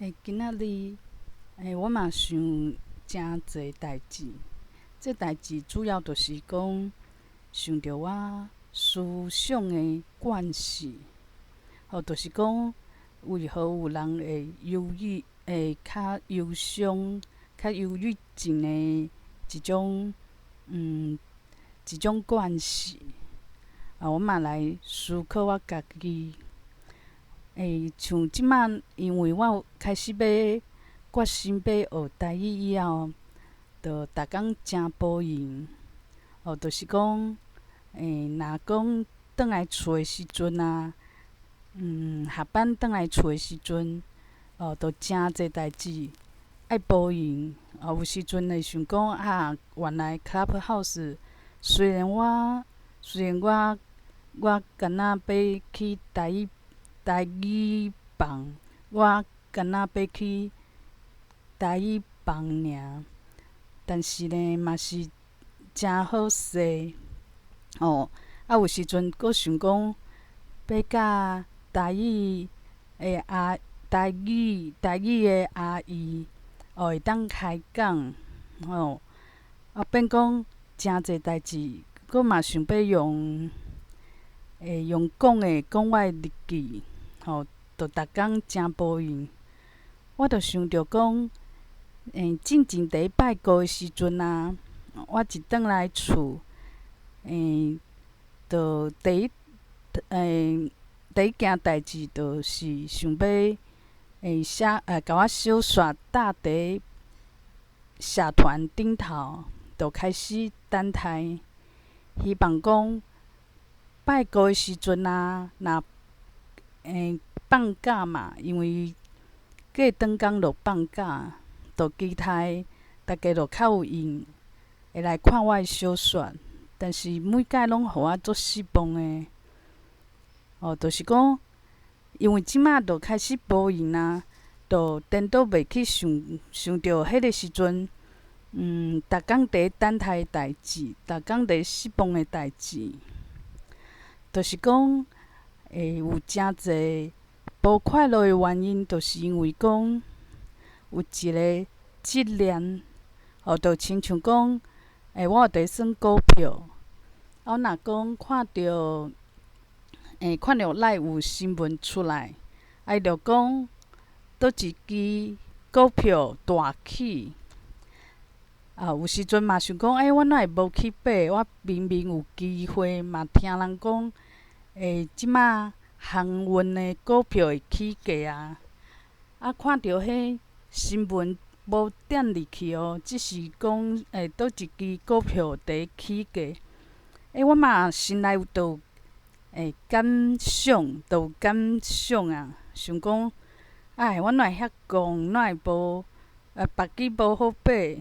今仔日，我嘛想诚济代志。这代志主要就是讲，想着我思想的惯势，就是讲，为何有人会较忧伤、较忧郁症的一种惯势。我嘛来思考我家己。像即摆，因为我有开始要决心要学台语以后，就逐工诚保养。就是讲，若讲转来厝的时阵啊，下班转来厝的时阵，就诚济代志爱保养。有时阵会想讲原来 Clubhouse 虽然我敢若要去台语房，我敢若要去台语房尔，但是呢，嘛是诚好势。有时阵阁想讲要甲台语的阿姨，会当开讲，变讲诚济代志，阁嘛想要用讲的讲我的日记，就逐工诚保养。我就想着讲，进前第一摆过的时阵啊，我一转来厝，就第一件代志就是想要甲我小刷搭伫社团顶头，就开始等待，希望讲拜五的时阵啊，若放假嘛，因为过长工就放假，就期待大家就较有闲，会来看我的小说。但是每摆拢互我足失望的。就是讲，因为即摆就开始保养啊，就颠倒袂去想着迄个时阵，逐工伫等待的代志，逐工伫失望的代志。就是讲，有诚济无快乐的原因，就是因为讲有一个执念，就亲像讲，我有伫算股票，我若讲看到内有新闻出来，伊就讲倒一支股票大起，有时阵嘛想讲，我哪会无去买？我明明有机会，嘛听人讲，即摆航运的股票会起价啊！看到迄新闻无点入去只是讲，倒一支股票伫起价，我嘛心内就感想，就有感想啊！想讲，我哪会遐戆，哪会无别支无好买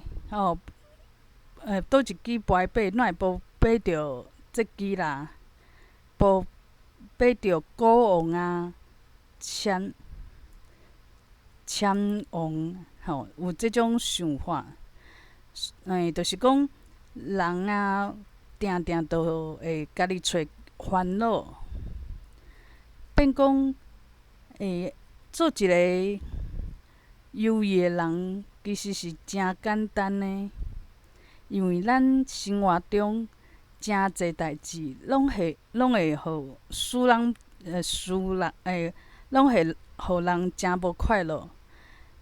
倒一支无爱买，哪会无买着即支啦？无买着股王啊，签王，有即种想法。就是讲人啊，定定都会家己找烦恼，变讲做一个忧郁的人，其实是诚简单的。因为咱生活中诚济代志，拢会互拢会互人诚无快乐。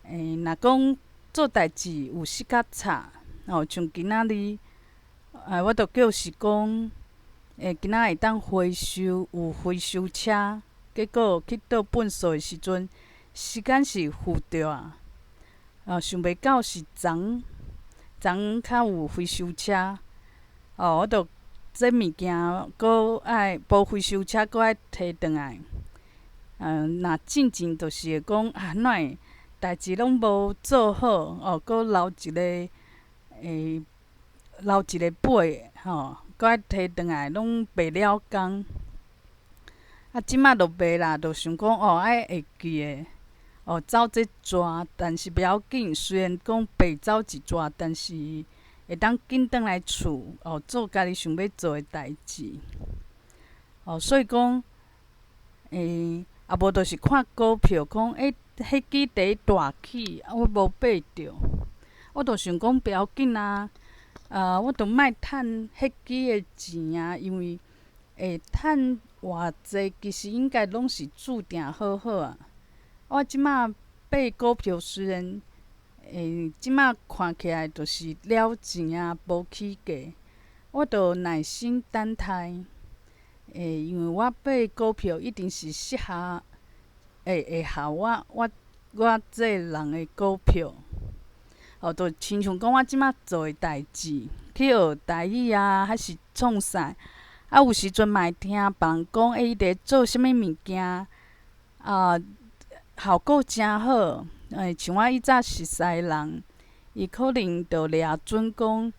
若讲做代志有失较差，像今仔日，我着叫是讲，今仔会当回收，有回收车，结果去倒粪扫的时阵，时间是负着啊。想袂到是昨较有回收车，我着这物件阁爱无回收车，阁爱摕转来。若进前就是会讲哪会代志拢无做好，阁留一个尾，阁爱摕转来，拢袂了工。即摆就袂啦，就想讲爱会记的。走这逝，但是不要紧。虽然讲白走一逝，但是会当紧转来厝，做家己想要做的代志。所以讲，无就是看股票，讲迄支第一大起，我无爬着，我著想讲不要紧啊，我著莫趁迄支的钱啊，因为会趁偌济，其实应该拢是注定好好啊。我即马买股票虽然即马看起来著是了钱啊，无起价，我著耐心等待。因为我买股票一定是适合会合我这人的股票。著亲像讲我即马做的代志，去学台语啊，还是创啥，有时阵嘛会听别人讲，伊伫做啥物物件，效果真好。像我以早熟识的人，伊可能著掠准讲，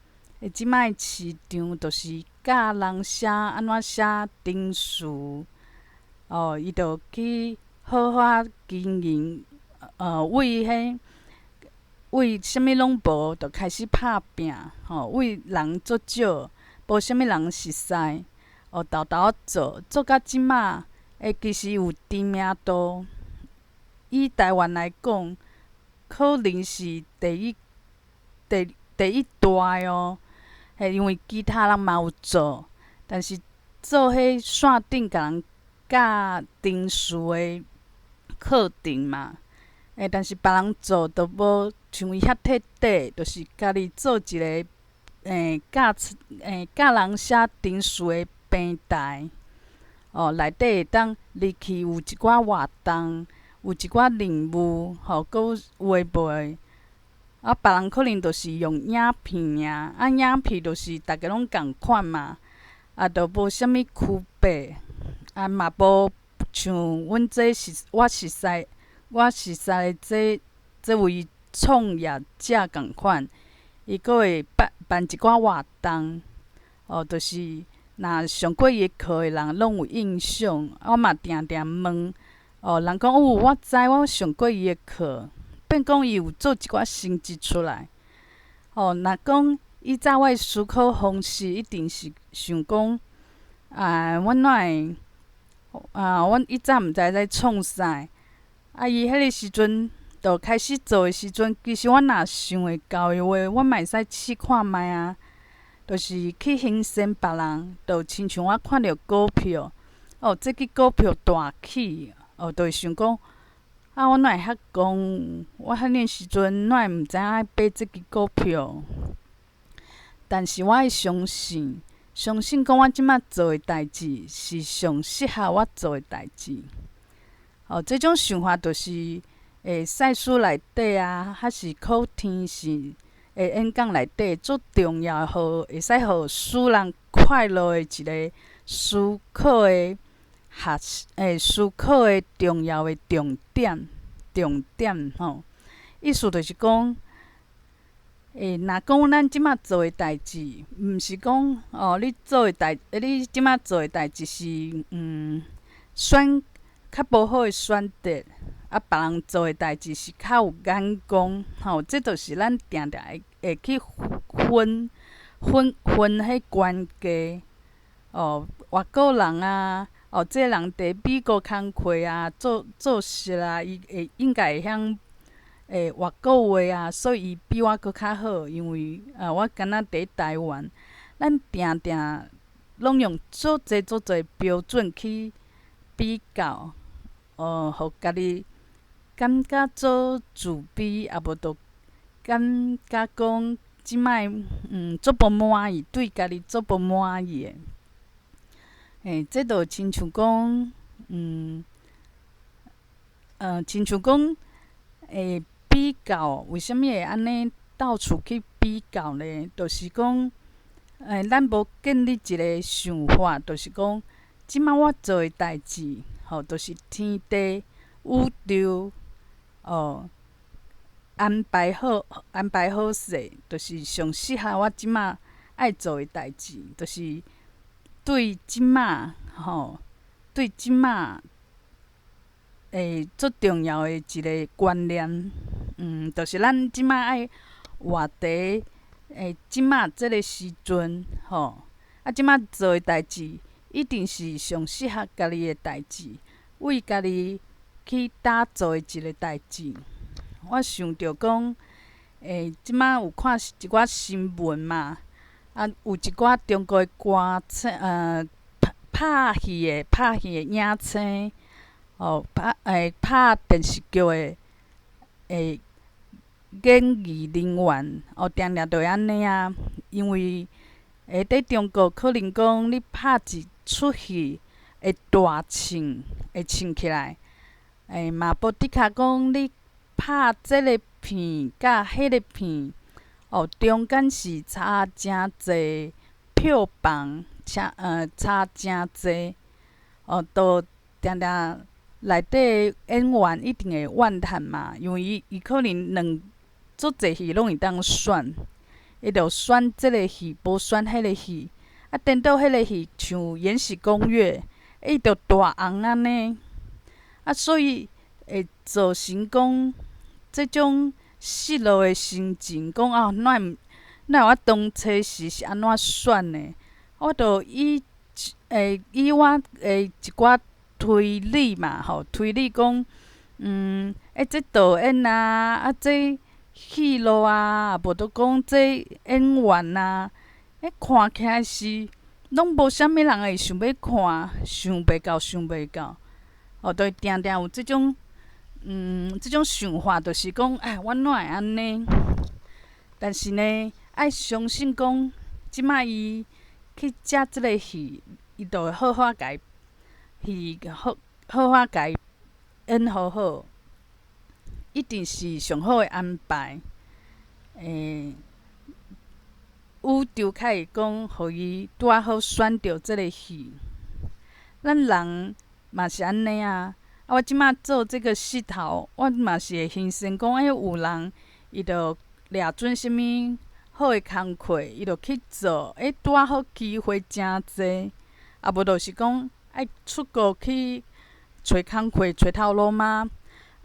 即摆市场著是教人安怎写程序，伊著去好好经营，为啥物拢无，著开始拍拼，为人足少，无啥物人熟识，豆豆做到即马，其实有知名度。以台湾来讲，可能是第一大哦。因为其他人嘛有做，但是做迄线顶甲人教程序的课程嘛。但是别人做都无像伊遐彻底，就是家己做一个教人写程序的平台。内底会当入去有一寡活动，有一寡任务，搁有诶无诶。别人可能就是用影片尔，影片就是大家拢共款嘛，著无啥物区别，嘛无像阮我熟识的这位创业者共款，伊阁会办一寡活动，就是若上过伊的课的人拢有印象。我嘛定定问，人讲我知我上过伊的课。变讲伊有做一寡成绩出来，若讲以早我的思考方式一定是想讲，阮哪会，阮以早毋知咧创啥，伊迄个时阵著开始做的时阵，其实我若想会到的话，我嘛会使试看觅啊，就是去形成别人，著亲像我看到股票，这支股票大起，著会想讲。我哪会遐讲？我遐年时阵哪会毋知影爱买即支股票？但是我爱相信讲我即摆做的代志是上适合我做的代志。这种想法就是赛事内底啊，还是考天时的演讲内底足重要的，会使互使人快乐的一个思考的思考的重要的重点，意思就是讲，若讲咱即马做的代志，毋是讲你即马做的代志是选较无好的选择，别人做的代志是较有眼光，这就是咱定定会去分迄关系，外国人啊。这个人伫美国工课啊，做事啊，伊应该会晓外国话啊，所以伊比我搁较好。因为我敢若伫台湾，咱定定拢用足侪标准去比较，互家己感觉足自卑，也无着感觉讲即摆足无满意，对家己足无满意的。这著亲像讲，亲像讲，比较，为虾物会安尼到处去比较呢？就是讲，咱无建立一个想法，就是讲，即摆我做的代志，就是天地宇宙，安排好势，就是上适合我即摆爱做的代志，就是对即摆，对即摆，足重要的一个观念，就是咱即摆爱活伫即摆即个时阵，即摆做的代志一定是上适合家己的代志，为家己去打造的一个代志。我想着讲，即摆有看一寡新闻嘛，有一寡中国的歌星，拍戏的影星，拍电视剧的演艺人员，定定着会安尼啊。因为伫中国可能讲你拍一出戏会大唱，会唱起来，嘛无的确讲你拍即个片甲迄个片，中间是差诚济票房，差诚济，都定定内底演员一定会怨叹嘛，因为伊可能足济戏拢会当选，伊着选即个戏，无选迄个戏，颠倒迄个戏像《延禧攻略》，伊着大红安尼，所以会造成讲即种失落的心情，讲哪有我当初是安怎选的？我着以我一寡推理嘛，推理讲，这导演这戏路啊，无着讲这演员啊，看起来是拢无啥物人会想要看，想袂到，就会定定有即种想法，就是讲，我哪会安尼？但是呢，爱相信讲，即摆伊去食即个戏，伊就会好甲戏好甲演好好。一定是上好的安排。宇宙较会讲，互伊拄仔好选着即个戏。咱人嘛是安尼啊。我即摆做即个势头，我嘛是会牺牲讲，有人伊着掠准啥物好的工课，伊着去做。拄仔好机会诚济，无就是讲爱出国去找工课、找头路吗？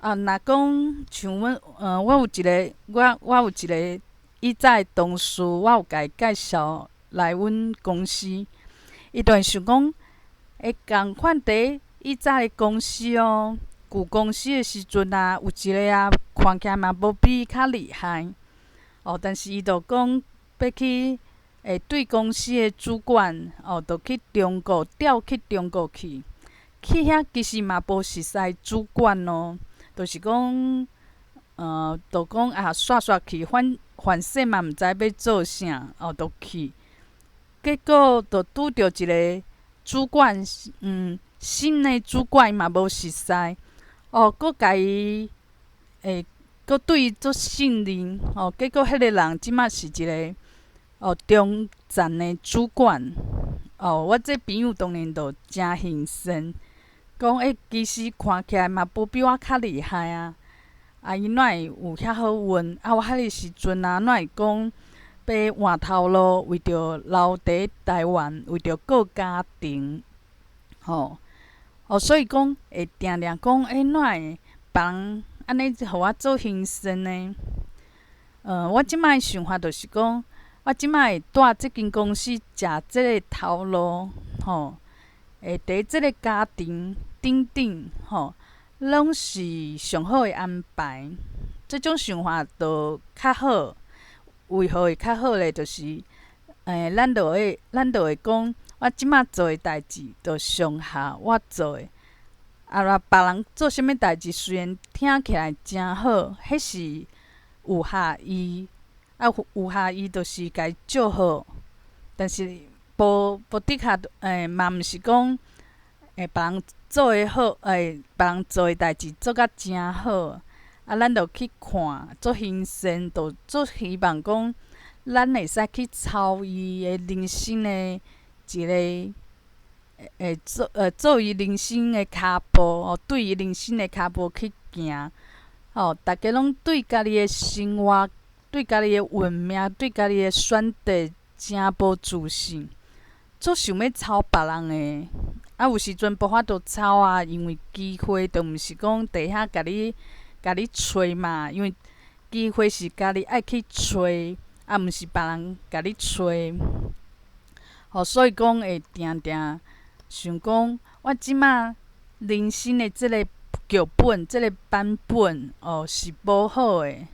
若讲像我有一个以前的同事，我有甲伊介绍来阮公司，伊就会想讲，共款伫以前的公司旧公司的时阵有一个看起来嘛无比伊较厉害，但是伊就讲要去对公司的主管，就去中国调去中国去遐其实嘛无熟悉主管就是讲，就讲煞去，反正嘛毋知要做啥，就去。结果就拄着一个主管，新的主管嘛无熟悉，佫甲伊，佫对伊足信任，结果迄个人即马是一个中层的主管，我这朋友当然就诚兴盛。讲其实看起来嘛无比我较厉害啊！伊哪会有遐好运？我迄个时阵哪会讲要换头路，为着留伫台湾，为着顾家庭，所以讲会定定讲，哪会别人安尼互我做牺牲呢？我即摆想法就是讲，我即摆会带即间公司食即个头路，会伫即个家庭顶顶，拢是上好的安排。即种想法就较好。为何会较好咧？就是，咱就会讲，我即摆做的代志，就上下我做的。若别人做啥物代志，虽然听起来诚好，迄是有下伊，有下伊就是家祝福。但是无的确，嘛毋是讲，别人做的好，别人做的代志做甲诚好，咱就去看，足欣赏，就足希望讲，咱会使去抄伊的人生的一个，做伊人生的骹步，对伊人生的骹步去行。大家拢对家己的生活、对家己的运命、对家己的选择诚无自信。足想要抄别人的，有时阵无法度抄啊，因为机会就毋是讲伫遐甲你找嘛，因为机会是家己爱去找，毋是别人甲你找。所以讲会定定想讲，我即马人生的即个剧本即个版本是无好诶，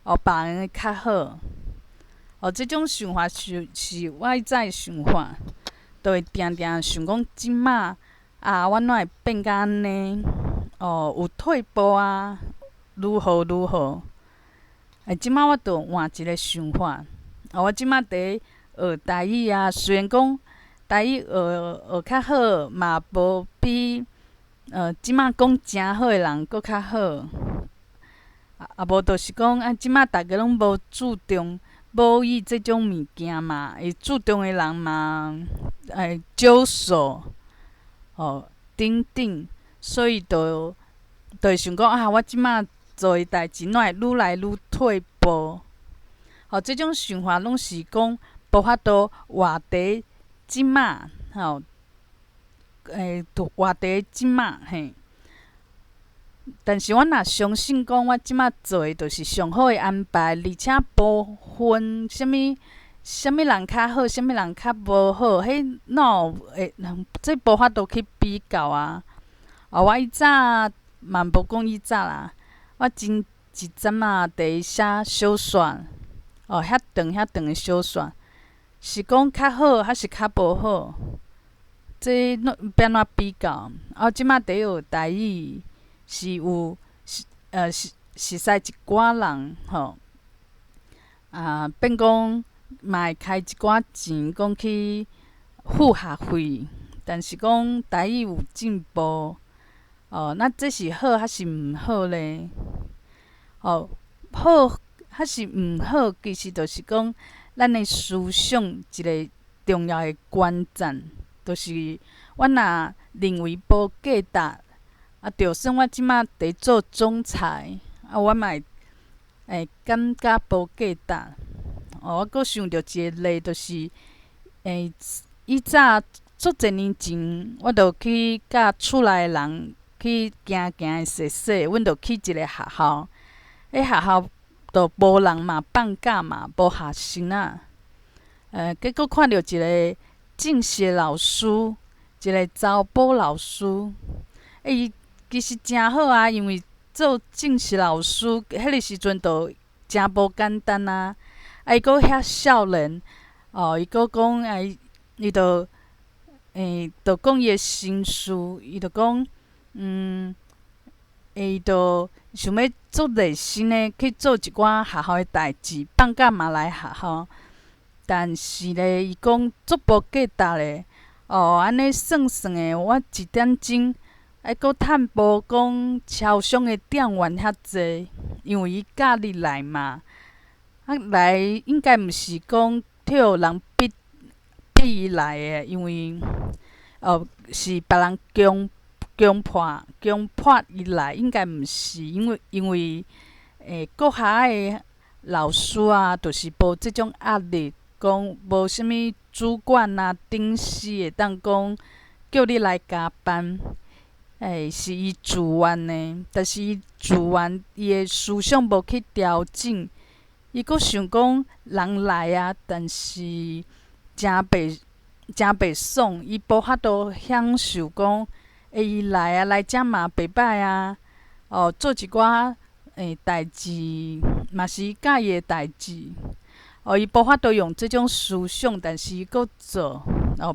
别人诶较好。即种想法是我以前诶想法，就会定定想讲即马我哪会变甲安尼？有退步啊，如何如何？即马我就换一个想法。我即马伫学台语啊，虽然讲台语学较好，嘛无比即马讲诚好诶人搁较好。无就是讲即马逐个拢无注重母语即种物件嘛，会注重诶人嘛，少数等等，所以就会想讲我即马做诶代志哪会愈来愈退步？即种想法拢是讲无法度活伫即马，活伫即马嘿。但是我若相信讲，我即马做诶就是上好诶安排，而且无分啥物人较好，啥物人较无好，迄哪有会？这无法度去比较啊！我以早嘛无讲以早啦，我前一阵伫写小说，遐长诶小说，是讲较好还是较无好？这要安怎比较？即马伫学台语。是有识识一寡人变讲嘛会开一寡钱，讲去付学费，但是讲台语有进步，那这是好还是毋好咧？好还是毋好？其实就是讲咱诶思想一个重要诶关键，就是我若认为无价值。就算我即马伫做总裁，我嘛会感觉无价值。我阁想着一个例，就是以早足侪年前，我着去甲厝内诶人去行诶踅，阮着去一个学校，迄学校着无人嘛，放假嘛，无学生仔。结果看着一个政协老师，一个查甫老师，伊其实诚好啊，因为做政治老师，迄个时阵就诚无简单啊。伊阁遐少年，伊阁讲伊就就讲伊诶心事，伊就讲伊就想要做热心诶去做一寡学校诶代志，放假嘛来学校。但是咧，伊讲足无价值咧。安尼算算诶，我一点钟。阁趁无讲超商诶店员遐济，因为伊假日来嘛，来应该毋是讲替人逼伊来诶，因为是别人强迫伊来，应该毋是，因为国校诶老师啊，就是无即种压力，讲无啥物主管啊、顶司会当讲叫你来加班。是伊自愿的，但是伊自愿，伊的思想无去调整。伊阁想讲人来啊，但是诚袂爽，伊无法度享受讲，伊来啊，来遮嘛袂歹啊。做一寡代志，嘛是伊喜意的代志。伊无法度用即种思想，但是伊阁做，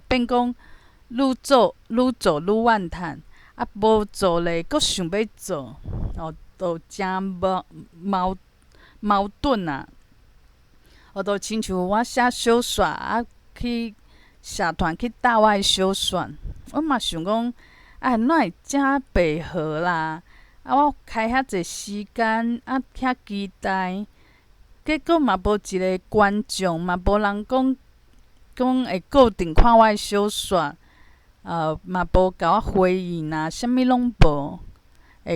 变讲愈做愈怨叹。无做咧，阁想要做，就诚矛盾啊！就亲像我写小说去社团去搭我诶小说，我嘛想讲，哪会遮白合啦？我开遐济时间，遐期待，结果嘛无一个观众，嘛无人讲会固定看我诶小说。嘛无甲我回应啊，啥物拢无。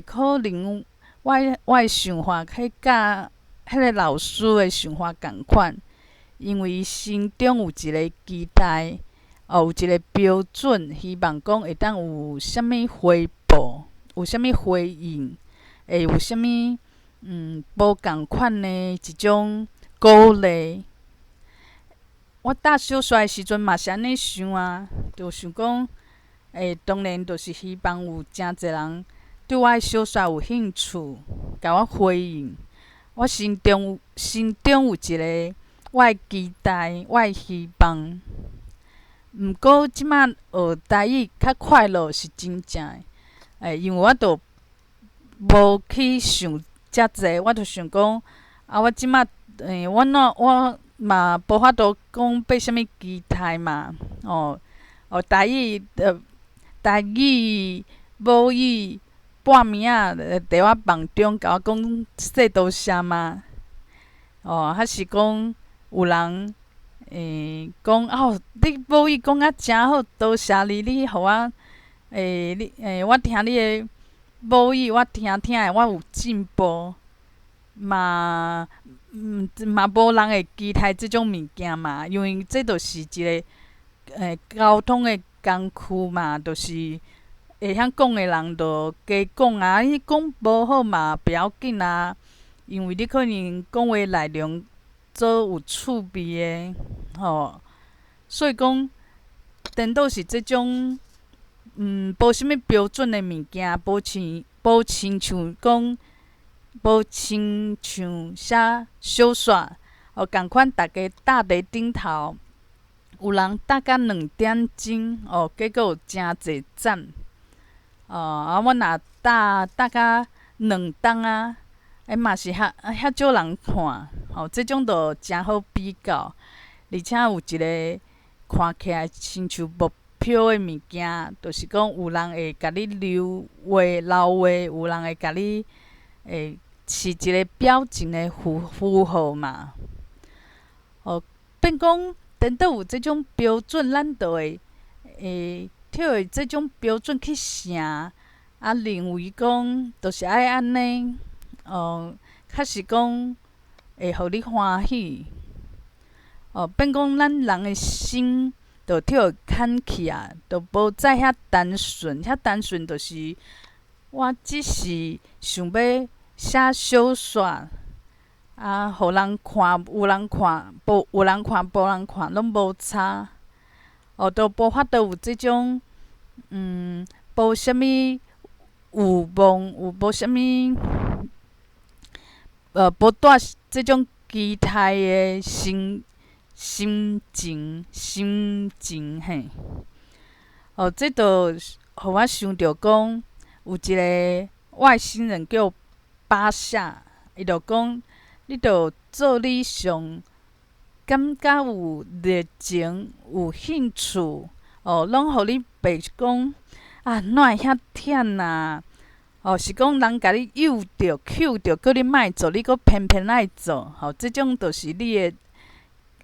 可能我诶想法甲迄个老师诶想法共款，因为伊心中有一个期待，有一个标准，希望讲会当有啥物回报，有啥物回应，会有啥物无共款诶一种鼓励。我搭小说诶时阵嘛是安尼想啊，就想讲，当然就是希望有诚侪人对我诶小说有兴趣，甲我回应。我心中有一个我诶期待，我诶希望。毋过即摆学台语较快乐是真正诶，因为我著无去想遮济，我著想讲，我即摆我嘛无法度讲爬啥物期待嘛，台语台语母语半暝仔伫我梦中甲我讲说多谢嘛，还是讲有人讲你母语讲啊诚好，多谢你，你互我我听你的母语，我听的我有进步，嘛无人会期待即种物件嘛，因为这著是一个沟通的工具嘛，就是会晓讲的人著加讲啊，你讲无好嘛不要紧啊，因为你可能讲话内容做有趣味的，所以讲颠倒是即种无啥物标准的物件，无亲像写小说，共款大家搭伫顶头，有人搭到2点钟，结果有诚侪赞，我若搭到2档啊，嘛是遐少人看，即种著诚好比较，而且有一个看起来亲像目标的物件，就是讲有人会甲你留话，有人会甲你饲一个表情的符号嘛。变讲颠倒有即种标准，咱就会贴着即种标准去成，认为讲就是爱安尼，较是讲会互你欢喜。变讲咱人的心就替牵起啊，就无再遐单纯，遐单纯就是我只是想要写小说，互人看，有人看，有人看，无人看，拢无差。都无法度有即种无啥物有望，无啥物无带即种期待的心情嘿。这著互我想着讲，有一个外星人叫巴夏，伊著讲，你著做你上感觉有热情、有兴趣，拢互你袂讲哪会遐忝啊？是讲人甲你诱着、Q 着，叫你莫做，你阁偏偏爱做，即种就是你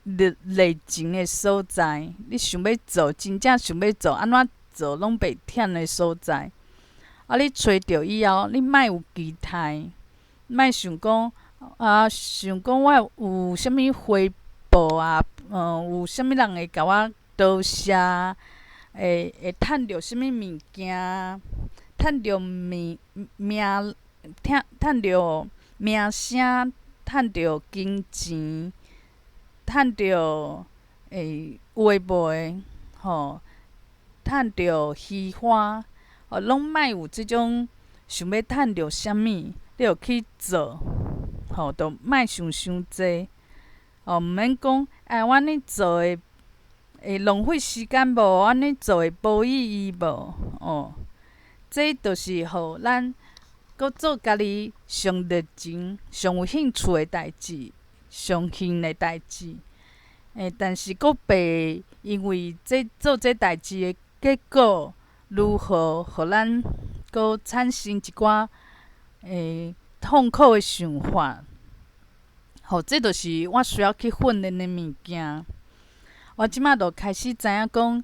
的热情的所在。你想要做，真正想要做，安怎做拢袂忝的所在。你找着以后，你莫有期待，莫想讲我有啥物回报啊？有啥物人会甲我多谢？会趁着啥物物件？趁着名声，趁着金钱，趁着话卖，趁着虚华，拢莫有即种想要趁着啥物，你著去做，著莫想伤济。毋免讲我安尼做会浪费时间无？我安尼做会无意义无？这就是互咱搁做家己上热情、上有兴趣的代志，上幸的代志。但是搁袂因为做这代志的结果如何，互咱搁产生一寡痛苦的想法。这就是我需要去训练的物件。我即摆就开始知影讲，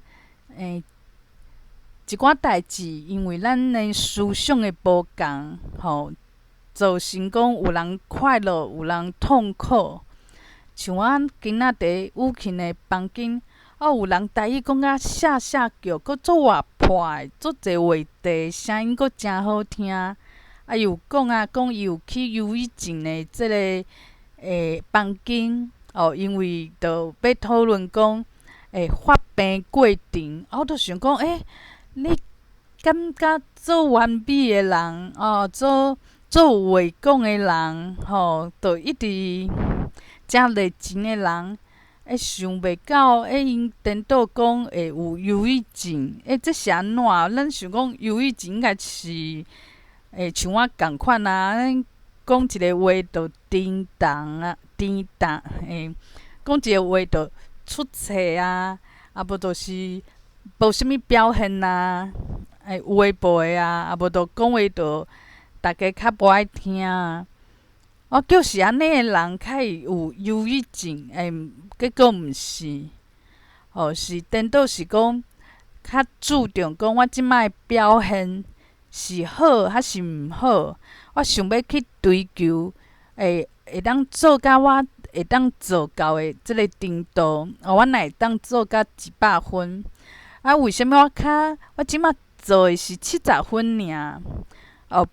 一寡代志，因为咱的思想的无共，造成讲有人快乐，有人痛苦。像我今仔伫舞琴的房间，有人台语讲甲写叫，搁足活泼的，足侪话题，声音搁诚好听。伊有讲伊有去忧郁症的即个房间，因为着要讨论讲发病过程，我著想讲，你感觉做完美诶人做有话讲诶人就一直诚热情诶人。想袂到，因颠倒讲会有忧郁症，这是安怎？咱想讲忧郁症应该是像我共款啊，咱讲一个话就沉重啊，沉重讲一个话就出错啊，啊无就是无啥物表现啊，有诶无诶啊，啊无就讲话就大家较无爱听啊。就是安尼诶人较会有忧郁症，结果毋是，是颠倒是讲较注重讲我即摆表现是好还是毋好，我想要去追求，会当做甲我会当做到诶即个程度，我若会当做甲100分。为什物我即摆做诶是70分尔？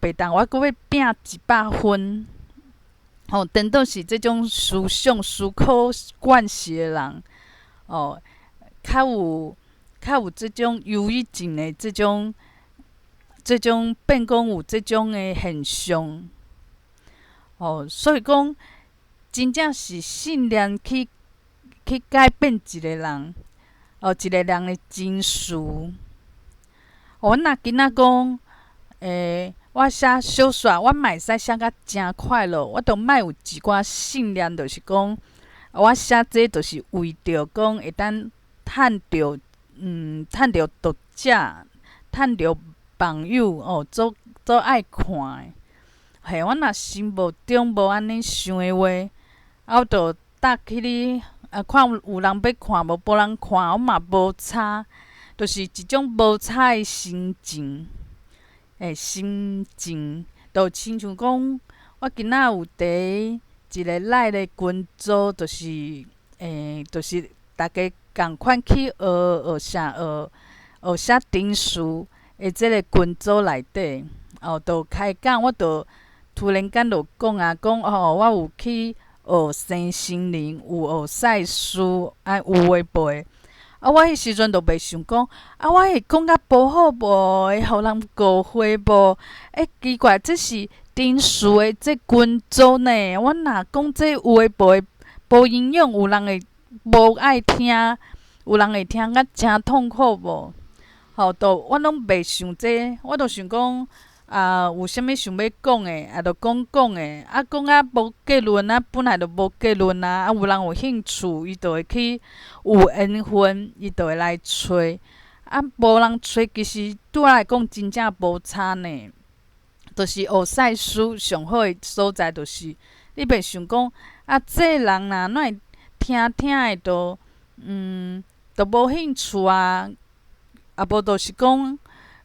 袂当我阁要拼100分。颠倒是即种思想思考惯势诶人，较有即种忧郁症诶即种变讲有即种诶现象。所以讲真正是信念去改变一个人，一个人诶情绪。阮若今仔讲，我写小说，我嘛会使写甲诚快乐。我着莫有一寡信念，就是讲，我写这就是为着讲会当趁着读者，趁着朋友做爱看诶。我若心目中无安尼想诶话，我着搭去哩看有人要看，无人看，我嘛无差，就是一种无差诶心情。就亲像讲，我今仔有伫一个赖的群组，就是大家共款去学写程序的即个群组内底，就开讲，我就突然间就讲我有去学生心灵，有学赛事，有诶无诶。我迄时阵就袂想讲，我会讲甲无好无，会互人误会无？奇怪，这是程序的这群组呢？我若讲这有诶无诶无营养，有人会无爱听，有人会听甲诚痛苦无？我拢袂想这，我就想讲。有啥物想要讲诶，就讲诶。讲无结论本来就无结论有人有兴趣，伊就会去有缘分，伊就会来找。无人找，其实对我来讲真正无差呢。就是学赛事上好诶所在，就是你袂想讲这人哪会听诶，就无兴趣无就是讲。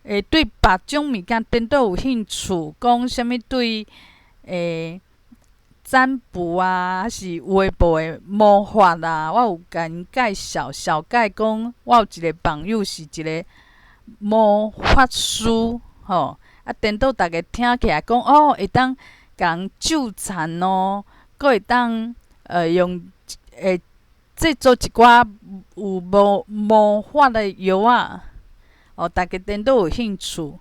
对别种物件颠倒有兴趣，讲啥物对占卜还是有诶无诶魔法我有甲因介绍，讲我有一个朋友是一个魔法师，颠倒逐个听起来讲会当甲人救残阁会当用制作一寡有魔法诶药仔。大家颠倒有兴趣，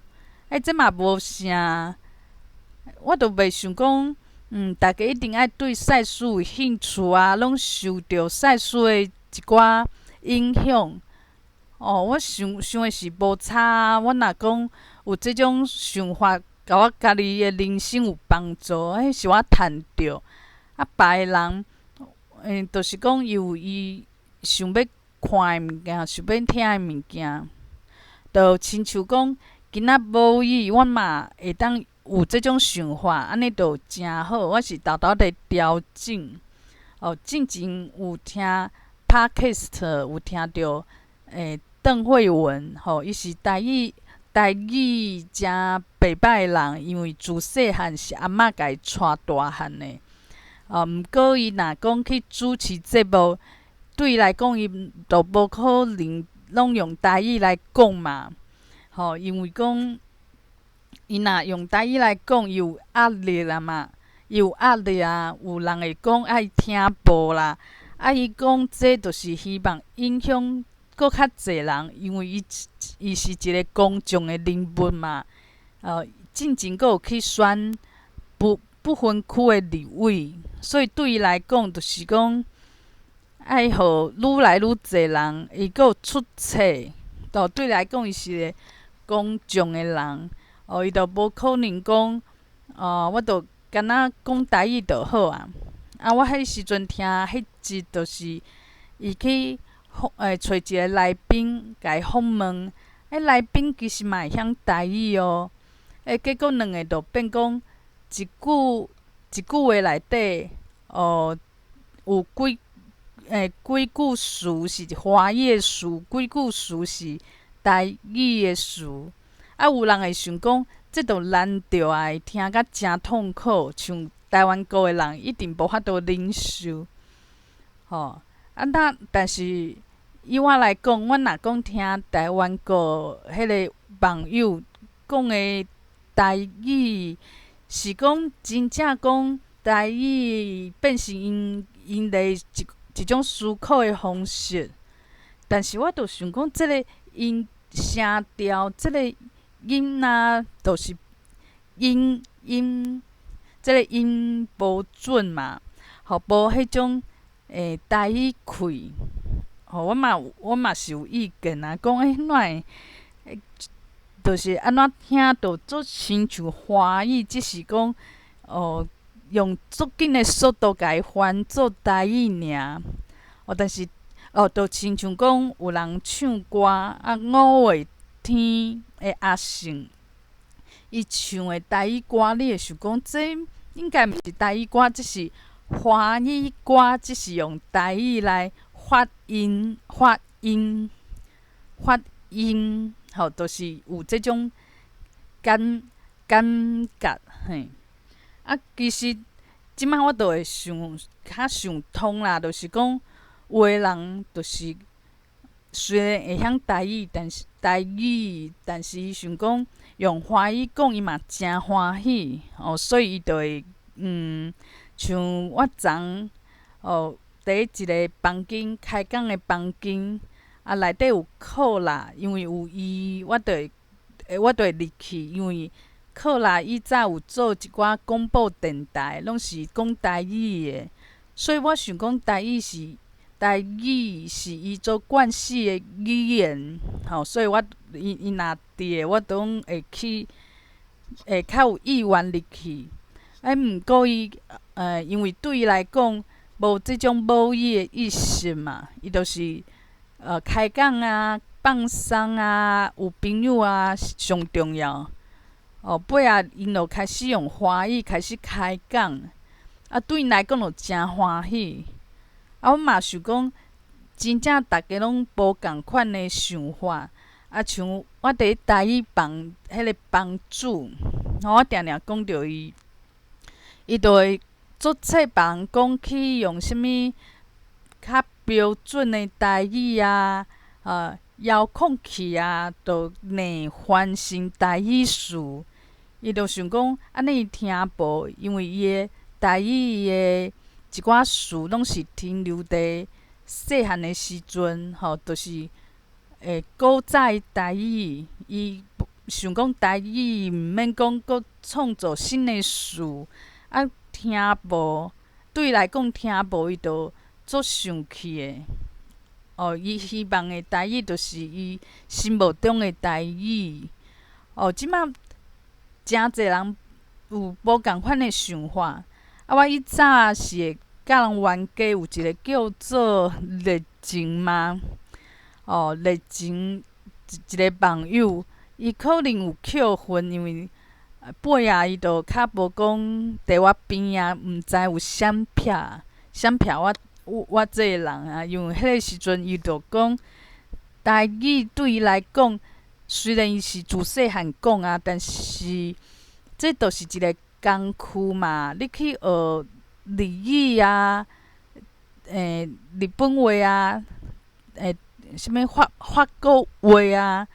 这嘛无啥，我都袂想讲，大家一定爱对赛事有兴趣拢受着赛事的一寡影响。我想的是无差我若讲有即种想法，甲我家己的人生有帮助，迄是我趁着。别个人，就是讲伊有伊想要看的物件，想要听的物件。就亲像讲，今仔无伊，我嘛会当有即种想法，安尼就诚好。我是豆豆咧调整。进前有听 Podcast， 有听着邓惠文，伊是台语诚袂歹人，因为自细汉是阿嬷家己带大汉的。毋过伊若讲去主持节目，对伊来讲，伊就无可能。拢用台语来讲嘛，因为讲伊若用台语来讲，伊有压力嘛，有人会讲爱听无啦。伊讲这就是希望影响搁较济人，因为伊是一个公众的人物嘛，进前搁有去选不分区的立委，所以对伊来讲，就是讲爱互愈来愈济人，伊搁有出册，对伊来讲，伊是一个公众的人，伊就无可能讲，我就干若讲台语就好啊。我迄时阵听迄集，就是伊去找一个来宾，甲伊访问。来宾其实嘛会晓台语哦。结果两个就变讲一句话内底，有几句词是华语的词，几句词是台语的词。有人会想讲，这就难着啊，会听甲真痛苦，像台湾国的人一定无法度忍受。但是以我来讲，我若讲听台湾国迄个网友讲的台语，是讲真正讲台语变成因的一种思考的方式。但是我就想讲，即个音声调，即个音啊，就是音，即个音无准嘛，无迄种台语气。我嘛是有意见啊，讲哪会，就是安怎听着足亲像华语，只是讲用足紧的速度甲伊翻做台语尔。但是就亲像讲有人唱歌5月天的阿信，伊唱的台语歌，你会想讲这应该毋是台语歌，这是华语歌，只是用台语来发音，就是有这种感觉嘿。其实即摆我就会较想通啦，就是讲有的人就是虽然会晓台语，但是伊想讲用华语讲，伊嘛真欢喜所以伊就会像我昨第一个房间开讲的房间内底有扣啦，因为有伊，我就会入去，因为扣啦以早有做一寡广播电台，拢是讲台语的，所以我想讲台语是伊做惯势的语言，所以伊若伫的，我拢会去，会较有意愿入去。毋过因为对伊来讲，无即种母语的意识嘛，伊就是开讲啊、放松啊、有朋友啊上重要。尾仔因就开始用华语开始开讲，对因来讲就真欢喜。我嘛想讲，真正大家拢无共款的想法。像我伫台语房迄个房主，我定定讲着伊就会做册别人讲起用啥物较标准的台语啊，遥控器啊，就内翻成台语词。伊就想讲安尼伊听无，因为伊的台语的一寡词拢是停留伫细汉的时阵，就是古早的台语。伊想讲台语毋免讲搁创造新的词，听无，对伊来讲听无，伊就足生气的。伊希望的台语就是伊心目中的台语。即摆真侪人有无共款的想法。我以早是会甲人冤家，有一个叫做热情嘛。热情一个网友，伊可能有扣分，因为尾仔伊就较无讲伫我边仔，毋知有闪瞟我这个人啊。因为迄个时阵伊就讲台语对伊来讲，虽然伊是自细汉讲但是这就是一个工区嘛。你去学日语啊，日本话啊，啥物法国话啊，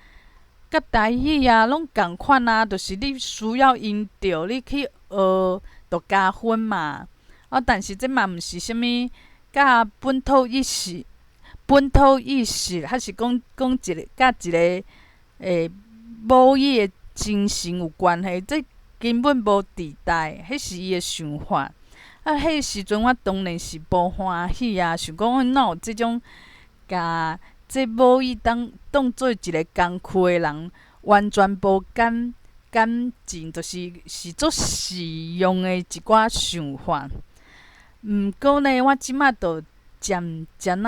甲台语啊，拢共款啊。就是你需要用着，你去学就加分嘛。但是这嘛毋是啥物甲本土本土意识，还是讲一个甲一个母语的精神有关系，这根本无伫代，迄是伊的想法。迄时阵我当然是无欢喜啊，想讲哪有即种甲这母语当做一个工课的人，完全无感情，是足实用的一寡想法。毋过呢，我即摆就渐知影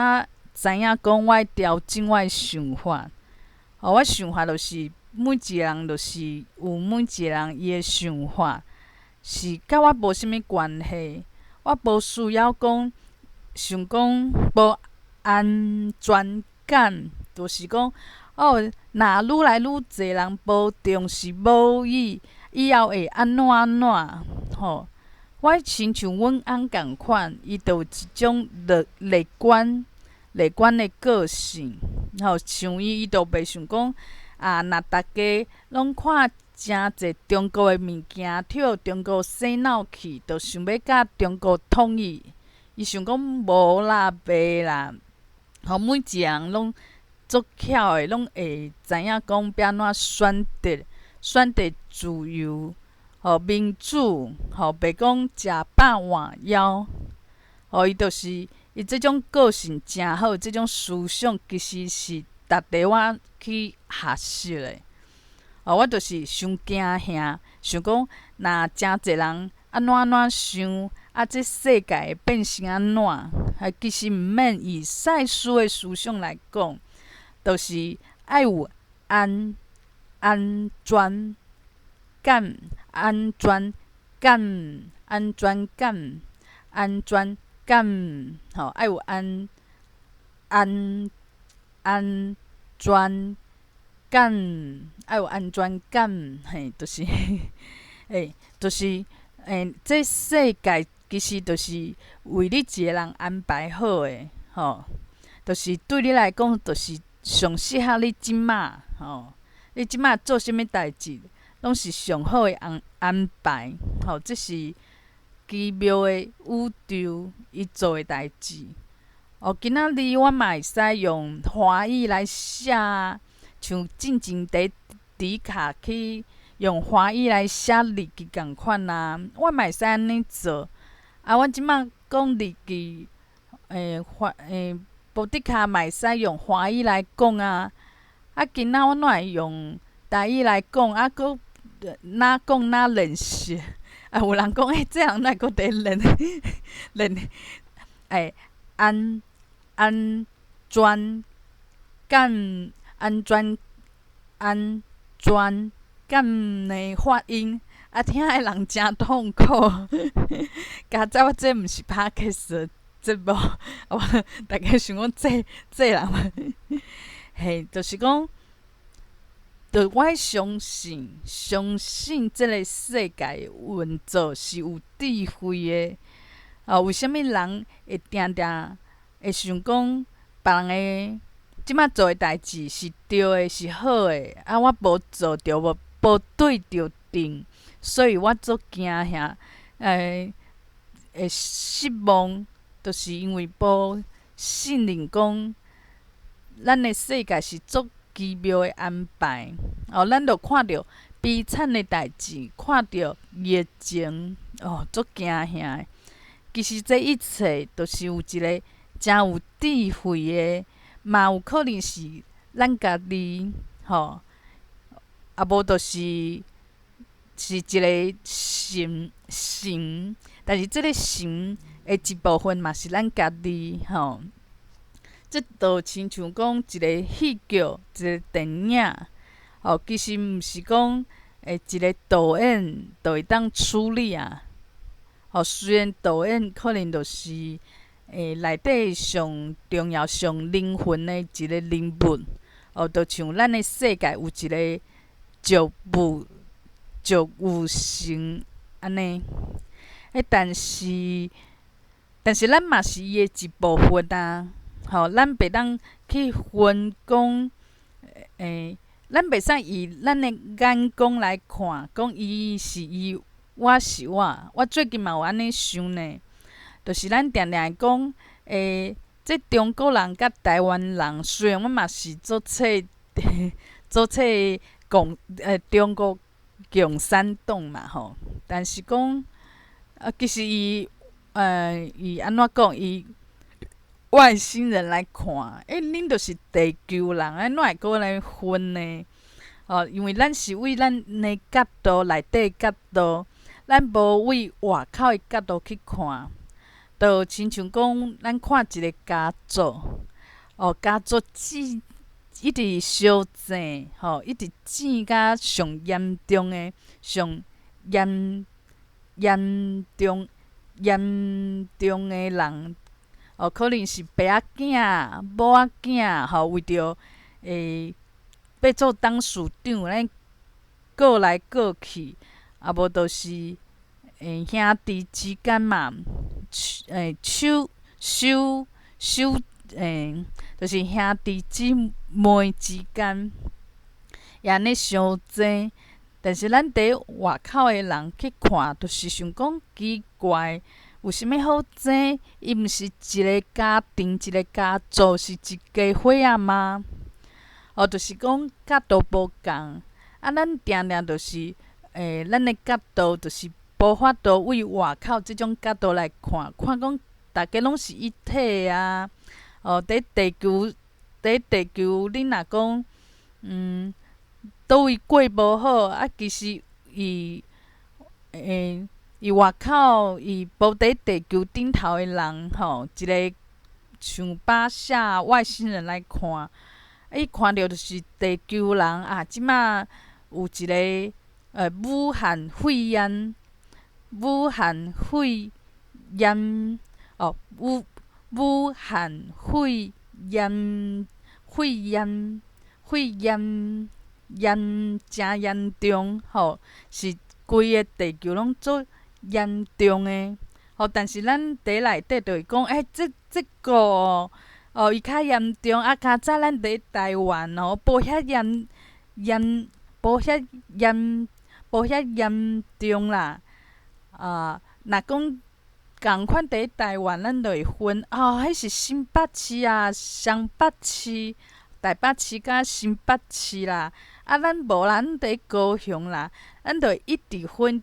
讲，我爱调整我的想法。我想法就是每一个人就是有每一个人伊的想法，是甲我无啥物关系。我无需要想讲无安全感，就是讲若愈来愈侪人无重视母语，以后会安怎吼？我亲像阮翁共款，伊就有一种乐观的个性，像伊就袂想讲若大家拢看诚侪中国的物件，摕中国洗脑去，就想要甲中国统一。伊想讲无啦，袂啦。每一个人拢足巧的，拢会知影讲要安怎选择自由，民主，袂讲食饱换枵。伊就是伊即种个性诚好，即种思想其实是值得我去学习的。我就是伤惊遐，想讲若诚侪人安怎想，这世界会变成安怎？其实毋免以赛斯的思想来讲，就是爱有安全感、安全感、爱有安全感，爱有安全感，就是这世界其实就是为你一个人安排好的，就是对你来讲，就是上适合你即马，你即马做啥物代志，拢是上好的安排，这是奇妙的宇宙伊做的代志。今仔日我嘛会使用华语来写，像进前伫卡去用华语来写日记共款啊，我嘛会使安尼做。我即摆讲日记，布迪卡嘛会使用华语来讲啊。今仔我哪会用台语来讲，佫哪讲哪练习。有人讲，这人哪会佫伫练安全感的发音，听的人诚痛苦。加在我这毋是 Podcast 的节目，大家想讲这人，就是讲，我相信即个世界运作是有智慧的。为虾米人会定会想讲别人的即摆做的代志是对的，是好的，我无做着，无对着定，所以我足惊遐，会失望，就是因为无信任讲，咱的世界是足奇妙的安排。咱着看着悲惨的代志，看着疫情，足惊遐。其实这一切都是有一个诚有智慧的，嘛有可能是咱家己，无就是一个神，但是即个神的一部分嘛是咱家己，这就亲像讲一个戏剧、一个电影，其实毋是讲一个导演就会当处理啊。虽然导演可能就是内底上重要、上灵魂的一个人物，就像咱的世界有一个造物神安尼。但是咱嘛是伊的一部分啊。咱袂当去分讲，咱袂使以咱的眼光来看，讲伊是伊。我是我最近嘛有安尼想呢，就是咱定定会讲，即中国人甲台湾人，虽然阮嘛是做册做册中国共产党嘛吼，但是讲其实伊安怎讲？伊外星人来看，恁著是地球人，哪会阁来分呢？因为咱是为咱的角度内底角度，咱无为外口的角度去看，就亲像讲，咱看一个家族，家族一直相争，一直争甲上严重的、上严重的人，可能是爸仔囝、某仔囝，为着要做董事长，咱过来过去，无就是兄弟之间嘛，就是兄弟姊妹之间，也安尼相争。但是咱伫外口的人去看，就是想讲奇怪，有啥物好争？伊毋是一个家庭、一个家族，是一家伙仔吗？就是讲角度无共，咱定定就是咱的角度就是无法度为外口即种角度来看，看讲大家拢是一体啊。伫地球，恁若讲，倒位过无好，其实伊外口伊无伫地球顶头的人，一个想把下外星人来看。伊看到就是地球人啊，即马有一个武汉肺炎，武汉肺炎武汉肺炎真严重，是规个地球拢做严重的。但是咱伫内底就会讲，即个伊较严重，较早咱伫台湾无遐严重啦。若讲共款伫台湾，咱就会分迄是新北市啊、双北市、台北市甲新北市啦。咱无啦，咱伫高雄啦，咱就会一直分。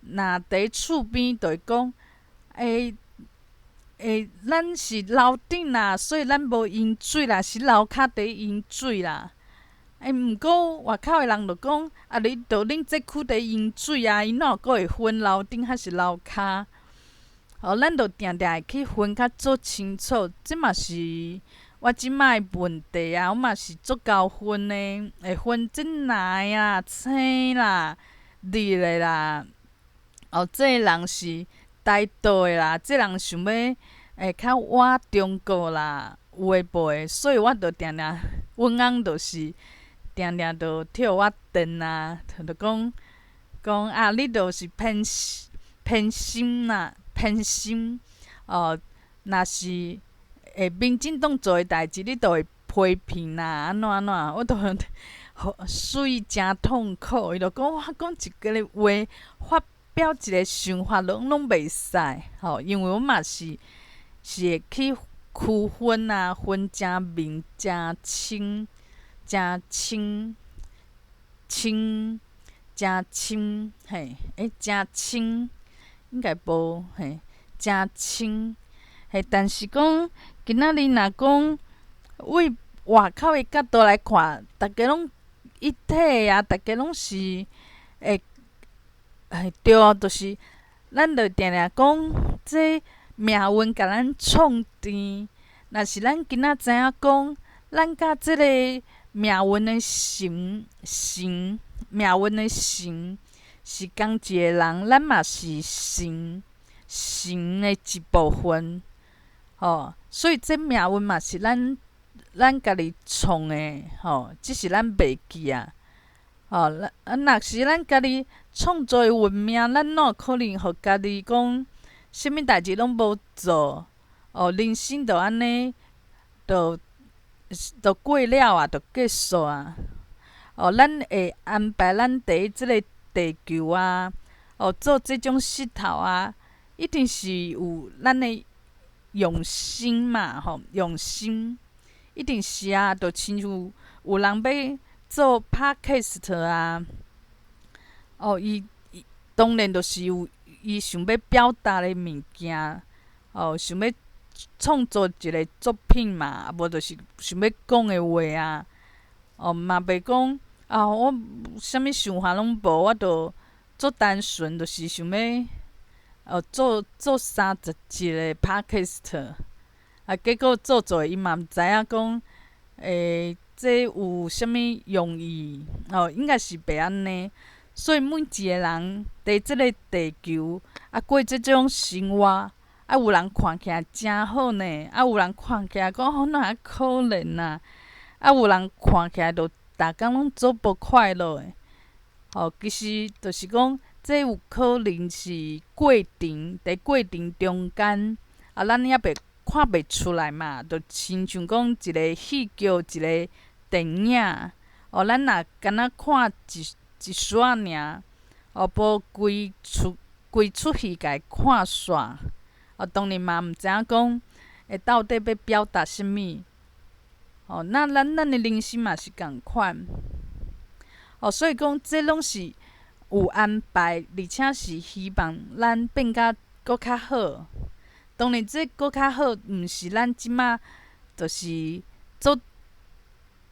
若伫厝边就会讲，咱是楼顶啦，所以咱无淹水啦，是楼骹伫淹水啦。毋过外口的人就讲，恁这区伫淹水啊，因哪有阁会分楼顶还是楼骹？咱就定定会去分较做清楚。即嘛是我即摆的问题啊，我嘛是足够分的，会分即男的啦、青啦、绿的啦。这人是台岛的啦，这人想要较倚中国啦，有诶无诶，所以我就定定，阮翁就是定定就替我电啊，就讲你就是偏心啦，偏心。若是民进党做诶代志，你就会批评啦，安怎，我就属于真痛苦。伊就讲我讲一个话，发表一个想法拢袂使，因为我嘛是会去区分啊，分真明真清，真清，真清，应该无真清。但是讲今仔日若讲为外口的角度来看，逐家拢一体啊，逐家拢是对啊，就是咱就定定讲，这命运甲咱创甜。若是咱今仔知影讲，咱甲即个命运的命运的神是同一个人，咱嘛是神的一部分。所以这命运嘛是咱家己创的，只是咱袂记啊。若是咱家己创造的运命，咱哪有可能互家己讲，啥物代志拢无做？人生就安尼，就过了啊，就结束啊。咱会安排咱伫即个地球啊，做即种石头啊，一定是有咱的用心嘛，用心，一定是啊，就亲像有人要做 podcast 啊，伊当然就是有伊想要表达的物件，想要创作一个作品嘛，啊无就是想要讲的话啊，嘛袂讲我啥物想法拢无，我着做单纯，就是想要做30集的 podcast，结果做伊嘛毋知影讲，这有啥物用意，应该是袂安尼。所以每一个人伫即个地球过即种生活，有人看起来真好呢，有人看起来讲哪会可能啊，有人看起来就逐工拢做无快乐的。其实就是讲，这有可能是过程，伫过程中间，咱还袂看袂出来嘛，就亲像讲一个戏剧、一个电影，咱若敢若看一撮尔，无规出戏甲伊看煞，当然嘛毋知影讲会到底要表达啥物。那咱的人生嘛是共款。所以讲，这拢是有安排，而且是希望咱变甲搁较好。当然，这搁较好，毋是咱即马就是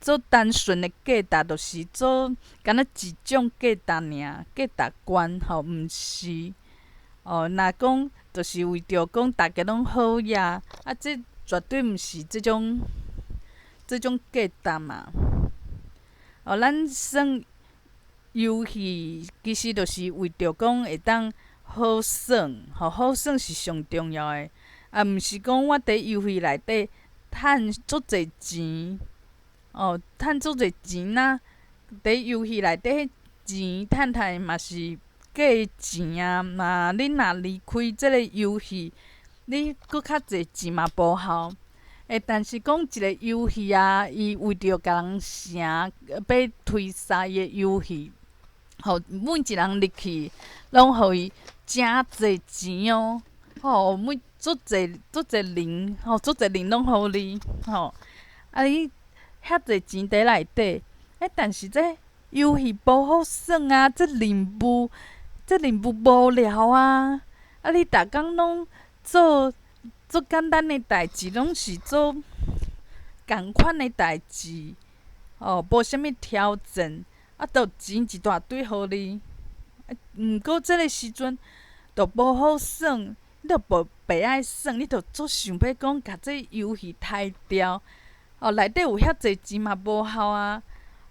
做单纯的价值，就是做敢若一种价值尔，价值观，毋是。若讲就是为着讲大家拢好呀，这绝对毋是即种价值嘛。咱耍游戏其实就是为着讲会当好耍，好耍是上重要的，毋是讲我伫游戏内底趁足侪钱，趁足侪钱呐。伫游戏内底迄钱趁嘛是假钱啊，嘛你若离开即个游戏，你搁较侪钱嘛无效。但是讲一个游戏啊，伊为着甲人城要推沙伊的游戏，每一人入去拢互伊诚侪钱足侪零，足侪零拢互你，你遐侪钱伫内底，但是这游戏无好耍啊，这任务无聊啊，你逐工拢做简单的代志，拢是做共款的代志，无啥物挑战，就钱一大堆互你。毋过即个时阵，就无好耍，你就袂爱耍，你就足想要讲甲这游戏刣掉。内底有遐侪钱嘛无效啊。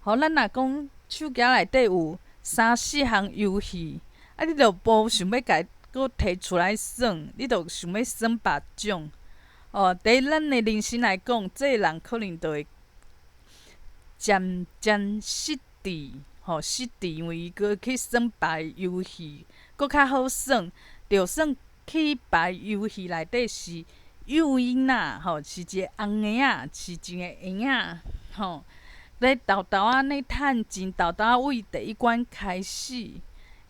咱若讲手机内底有3、4项游戏，你就无想要甲伊搁摕出来耍，你就想要耍别种。伫咱的人生来讲，这个人可能就会渐渐失志，失志，因为伊搁去耍别个游戏，搁较好耍。就算去别个游戏内底是诱因啦，是一个红鞋仔，是一个婴仔，咧豆豆仔咧趁钱，豆豆仔为第一关开始。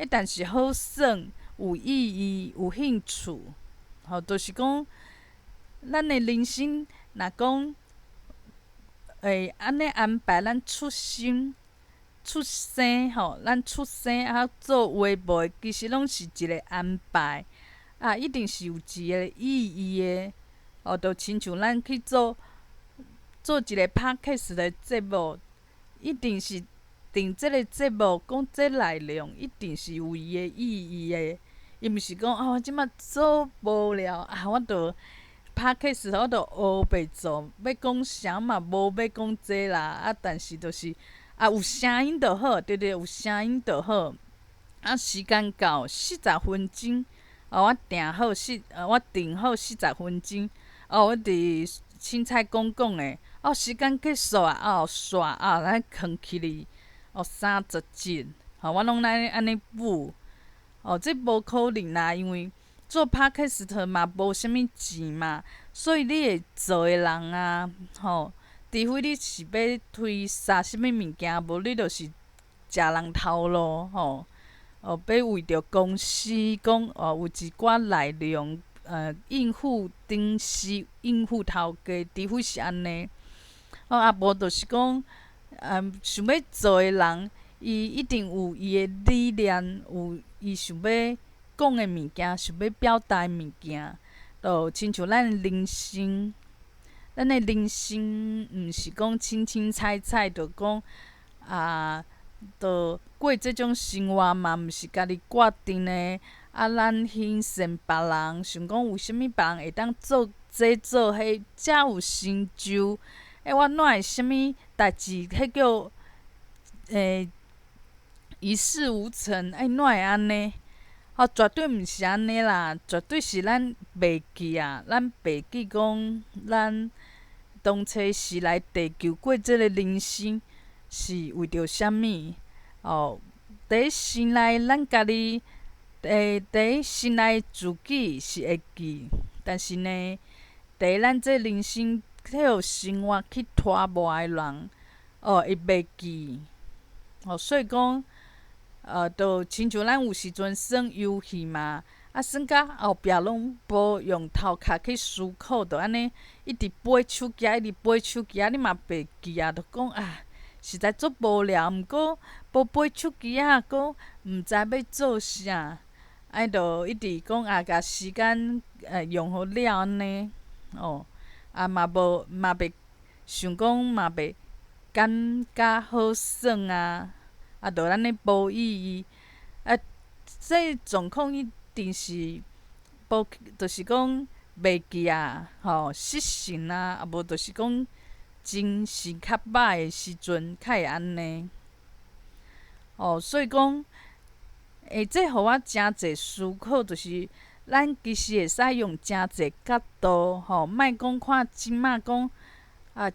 但是好耍，有意义，有兴趣，就是讲，咱的人生若讲会安尼安排咱出生，咱出生做有诶无诶，其实拢是一个安排，一定是有一个意义诶。就亲像咱去做一个 podcast 的节目，一定是定即个节目，讲即内容一定是有伊的意义的。伊毋是讲我即摆做无聊我着 podcast 我着学袂做，要讲啥嘛无要讲这啦。但是就是有声音就好，对，有声音就好。时间到40分钟，我定好我定好40分钟。我伫凊彩讲诶，时间结束啊，煞咱藏起哩，30集，我拢安尼补。这无可能啦，因为做 podcast 嘛无啥物钱嘛，所以你会做诶人啊，除非你是要推啥物物件，无你就是食人头路，要为着公司讲有一寡内容应付顶司、应付头家，除非是安尼。无就是讲，想要做诶人，伊一定有伊诶理念，有伊想要讲诶物件，想要表达诶物件。就亲像咱诶人生，咱诶人生毋是讲清清彩彩，就讲就过即种生活嘛，毋是家己决定诶。咱欣赏别人，想讲有啥物别人会当做这做迄，才有成就。我哪会啥物代志，迄叫一事无成，哪会安尼？绝对毋是安尼啦，绝对是咱袂记啊！咱袂记讲，咱当初是来地球过即个人生，是为着啥物？第一心内咱家己，第一心内自己是会记，但是呢，第一咱这人生迄生活去拖磨诶人，伊袂记。所以讲，就亲像咱有时阵耍游戏嘛，耍到后壁拢无用头壳去思考，就安尼一直飞手机，一直飞手机，你嘛袂记啊，就讲实在足无聊。毋过无飞手机佫毋知要做啥，就一直讲甲时间用好了安尼。嘛袂想讲嘛袂感觉好耍就安尼无意义。这状况一定是就是讲袂记失神无就是讲精神较歹诶时阵，较会安尼。所以讲，这互我诚侪思考，就是咱其实会使用诚侪角度，莫讲看即马讲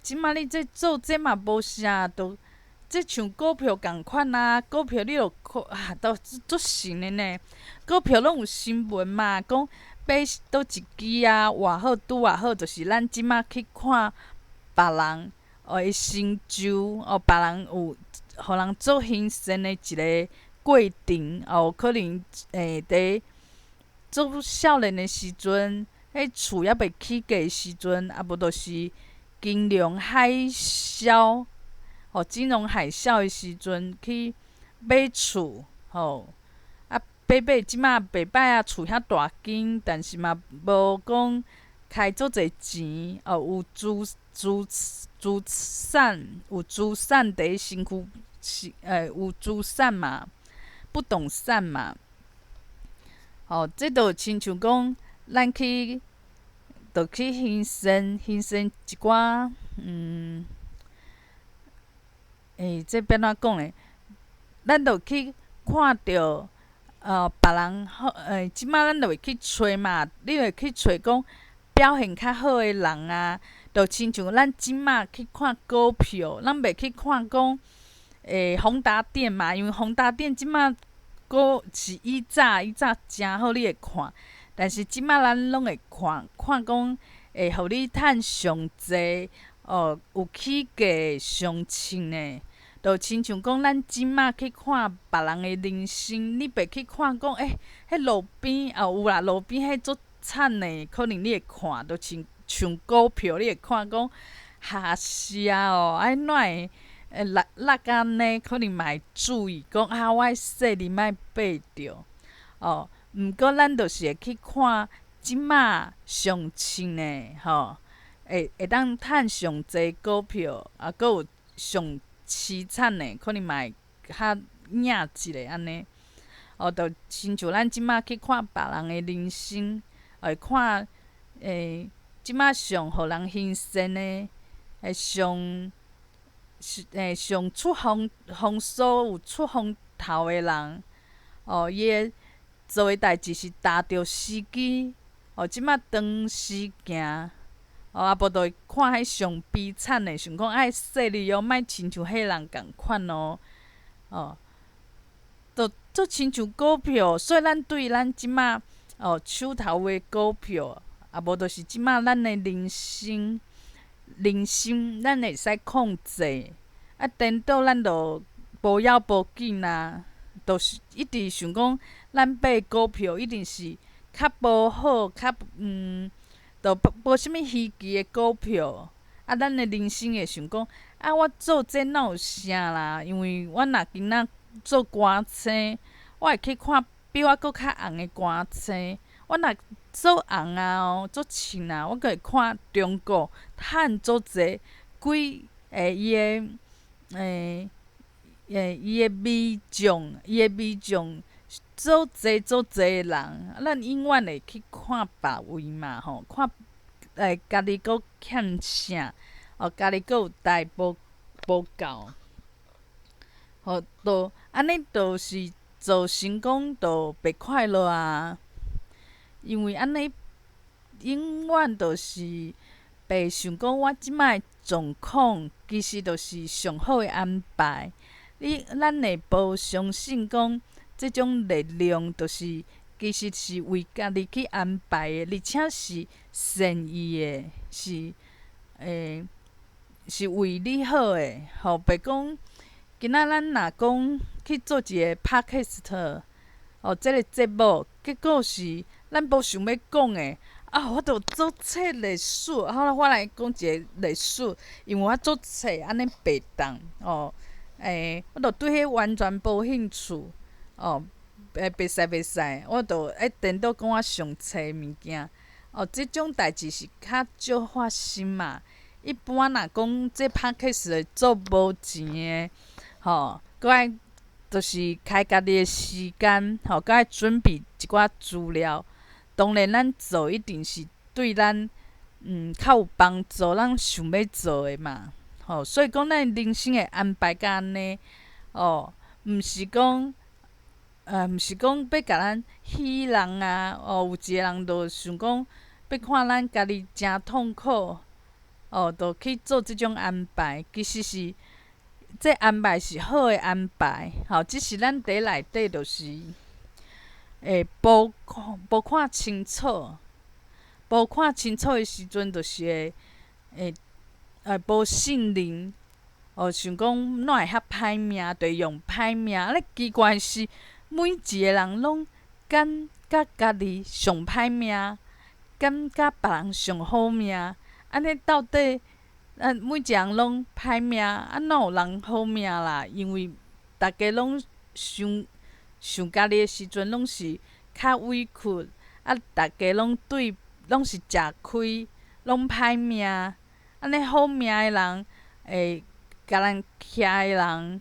即马你这做这嘛无啥，这像股票共款股票你著都足神的呢。股票拢有新闻嘛，讲买倒一支偌好拄偌好，就是咱即马去看别人的成就，别人有互人做欣赏的一个过程。可能伫做少年的时阵，迄厝还袂起价的时阵，无就是金融海啸，金融海啸的时阵去买厝，买即马袂歹厝遐大间，但是嘛无讲开足侪钱，有资产，有资产伫身躯，有资产嘛，不动产嘛。这就亲像讲，咱去欣赏一寡这要安怎讲呢？咱就去看着别人好，即马咱就会去找嘛，你会去找讲表现较好诶人就亲像咱即马去看股票，咱袂去看讲宏达电嘛，因为宏达电即马股是以早诚好，你会看。但是即马咱拢会看讲会互你趁上济，有起价上称呢。就亲像讲，咱即马去看别人诶人生，你袂去看讲，迄路边有啦，路边迄足惨诶，可能你会看，就像股票，你会看讲，是哪会落安尼？可能嘛会注意讲我爱说你莫爬着。毋过咱就是会去看即马上称诶，会当趁上济股票，佫有上凄惨诶，可能嘛会较领一个安尼。就亲像咱即马去看别人诶人生，会看即马上互人欣赏诶，上出风所有出风头诶人，伊诶做诶代志是踏着时机，即马长时行。无就会看迄上悲惨诶，想讲爱说你莫亲像迄人共款就足亲像股票，所以咱对咱即马手头诶股票，无就是即马咱诶人生，咱会使控制。颠倒咱就无要无紧就是一直想讲，咱买股票一定是较无好，就无啥物稀奇的股票。啊，咱的人生会想讲，啊，我做这哪有啥啦？因为我若今仔做歌星，我会去看比我搁较红的歌星。我若做红啊做穿啊，我阁会看中国趁足济几伊的美将足济的人，咱永远会去看别位嘛吼，看家己阁欠啥，家己阁有代无够，都安尼就是造成讲就袂快乐啊。因为安尼永远就是袂想讲我即摆状况，其实就是上好的安排。咱会无相信讲，即种力量就是其实是为家己去安排的，而且是善意的，是为你好的。袂讲今仔咱若讲去做一个 podcast，即个节目，结果是咱无想要讲的。我着做册历史，我来讲一个历史，因为我做册安尼白动我着对迄完全无兴趣袂使，我着颠倒讲我上册物件即种代志是较少发生嘛。一般若讲这 podcast 会做无钱的搁爱就是开家己的时间搁爱准备一寡资料。当然，咱做一定是对咱较有帮助，咱想要做的嘛。所以讲，咱人生的安排甲安尼毋是讲要甲咱戏人啊。有一个人就想讲要看咱家己诚痛苦就去做即种安排。其实是这安排是好的安排只是咱伫内底就是无看清楚，无看清楚的时阵，就是无信任想讲哪会遐歹命，就用歹命。奇怪是，每一个人拢感觉家己上歹命，感觉别人上好命。安尼到底每一个人拢歹命，哪有人好命啦？因为大家拢想家己的时阵，拢是较委屈，大家拢是食亏，拢歹命。安尼好命的人，会甲咱徛的人，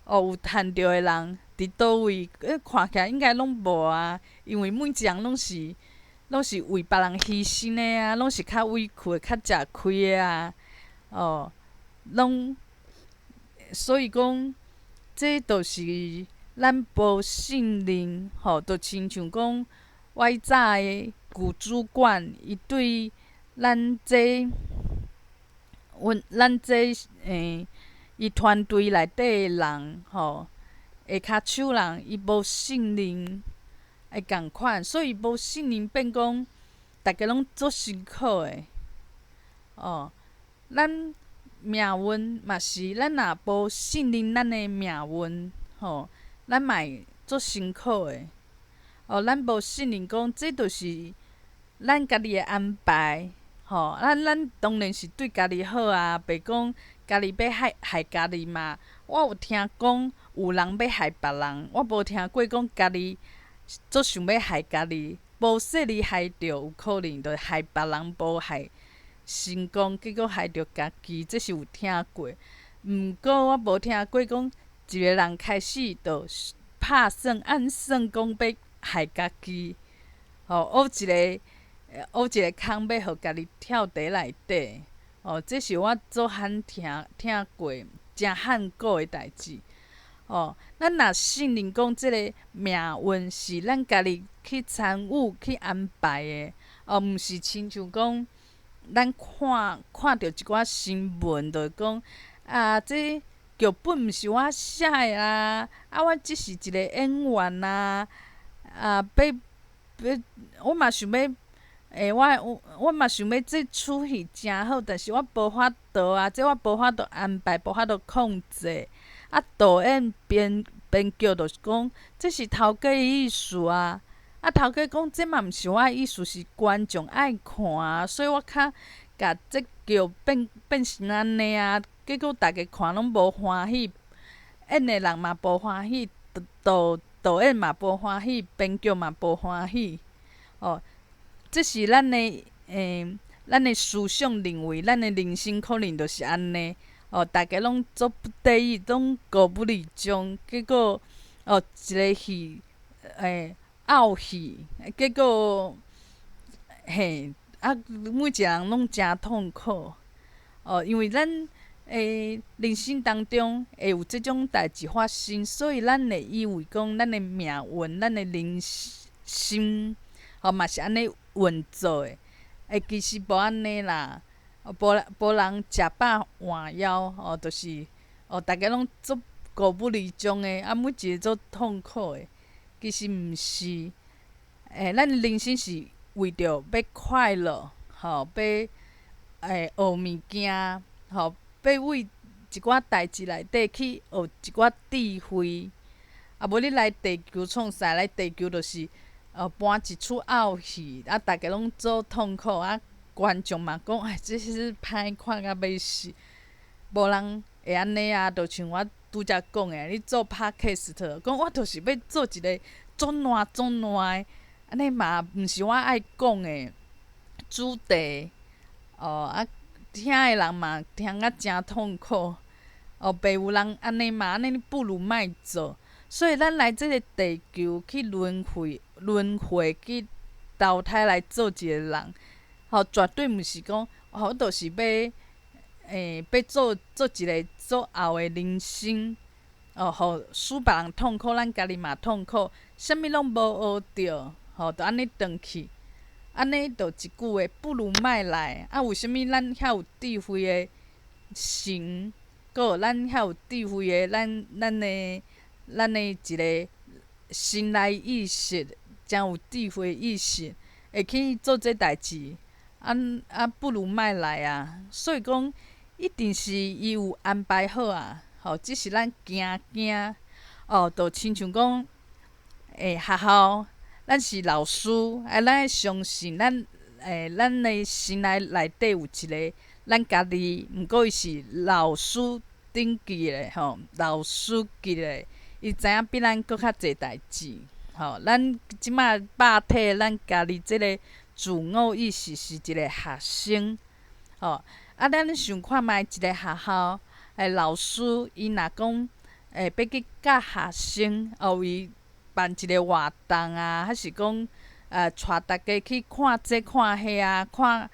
有趁着的人伫倒位？看起来应该拢无啊，因为每一人拢是为别人牺牲的啊，拢是较委屈、较食亏的啊。所以讲，这就是咱无信任就亲像讲，我迄早的旧主管，伊对咱伊团队内底的人下骹手人，伊无信任会共款，所以无信任变讲，大家拢足辛苦的咱命运嘛是，咱若无信任咱的命运咱嘛会足辛苦的咱无信任讲，这就是咱家己的安排咱当然是对家己好啊，袂讲家己要害家己嘛。我有听讲有人要害别人，我无听过讲家己足想要害家己，无说你害着有可能就害别人，无害成功，结果害着家己，这是有听过。毋过我无听过讲一个人开始就拍算暗算讲要害家己挖一个坑要互家己跳伫内底这是我足罕听过诚罕古的代志咱若信任讲即个命运是咱家己去参与去安排的毋是亲像讲咱看着一寡新闻就讲这剧本毋是我写的啦我只是一个演员啦我嘛想要我嘛想要这出戏诚好，但是我无法度这我无法度安排，无法度控制导演编编剧就是讲，这是头家的意思啊。啊，头家讲这嘛毋是我的意思，是观众爱看啊，所以我较甲这剧变成安尼啊。结果大家看拢无欢喜，演的人嘛无欢喜，导演嘛无欢喜，编剧嘛无欢喜。哦，这是咱的思想认为，咱的人生可能就是安尼。哦，大家拢做不得已，拢高不离中，结果一个戏傲戏，结果每一个人拢诚痛苦。因为咱人生当中会有即种代志发生，所以咱会以为讲咱的命运、咱的人生，嘛是安尼运作的。其实无安尼啦。无人食饱换枵，就是大家拢做孤不离中的，每一个做痛苦的。其实毋是，咱的人生是为着要快乐，要学物件，要为一寡代志内底去学一寡智慧。无你来地球创啥？来地球就是搬一出傲戏，大家拢做痛苦观众嘛讲，这是歹看到要死，无人会安尼啊。就像我拄则讲的，你做 Podcast， 讲我就是要做一个足烂的，安尼嘛毋是我爱讲的主题。听的人嘛听啊诚痛苦。爸有人安尼嘛，安尼你不如莫做。所以咱来即个地球去轮回去投胎来做一个人。绝对毋是讲，我就是要做一个做后的人生，互使别人痛苦，咱家己嘛痛苦，啥物拢无学着，就安尼转去，安尼就一句话，不如莫来。为什物咱遐有智慧的神，阁有咱遐有智慧的咱的一个心内意识，诚有智慧意识，会去做这代志？不如莫来啊！所以讲，一定是伊有安排好啊。只是咱惊，就亲像讲，学校，咱是老师，咱爱相信咱的心内底有一个咱家己，毋过伊是老师顶级的老师级的，伊知影比咱搁较济代志。咱即摆百体，咱家己即个自我意识是一个学生。咱想看觅一个学校老师，伊若讲要去教学生，伊办一个活动啊，还是讲带大家去看这看迄啊，看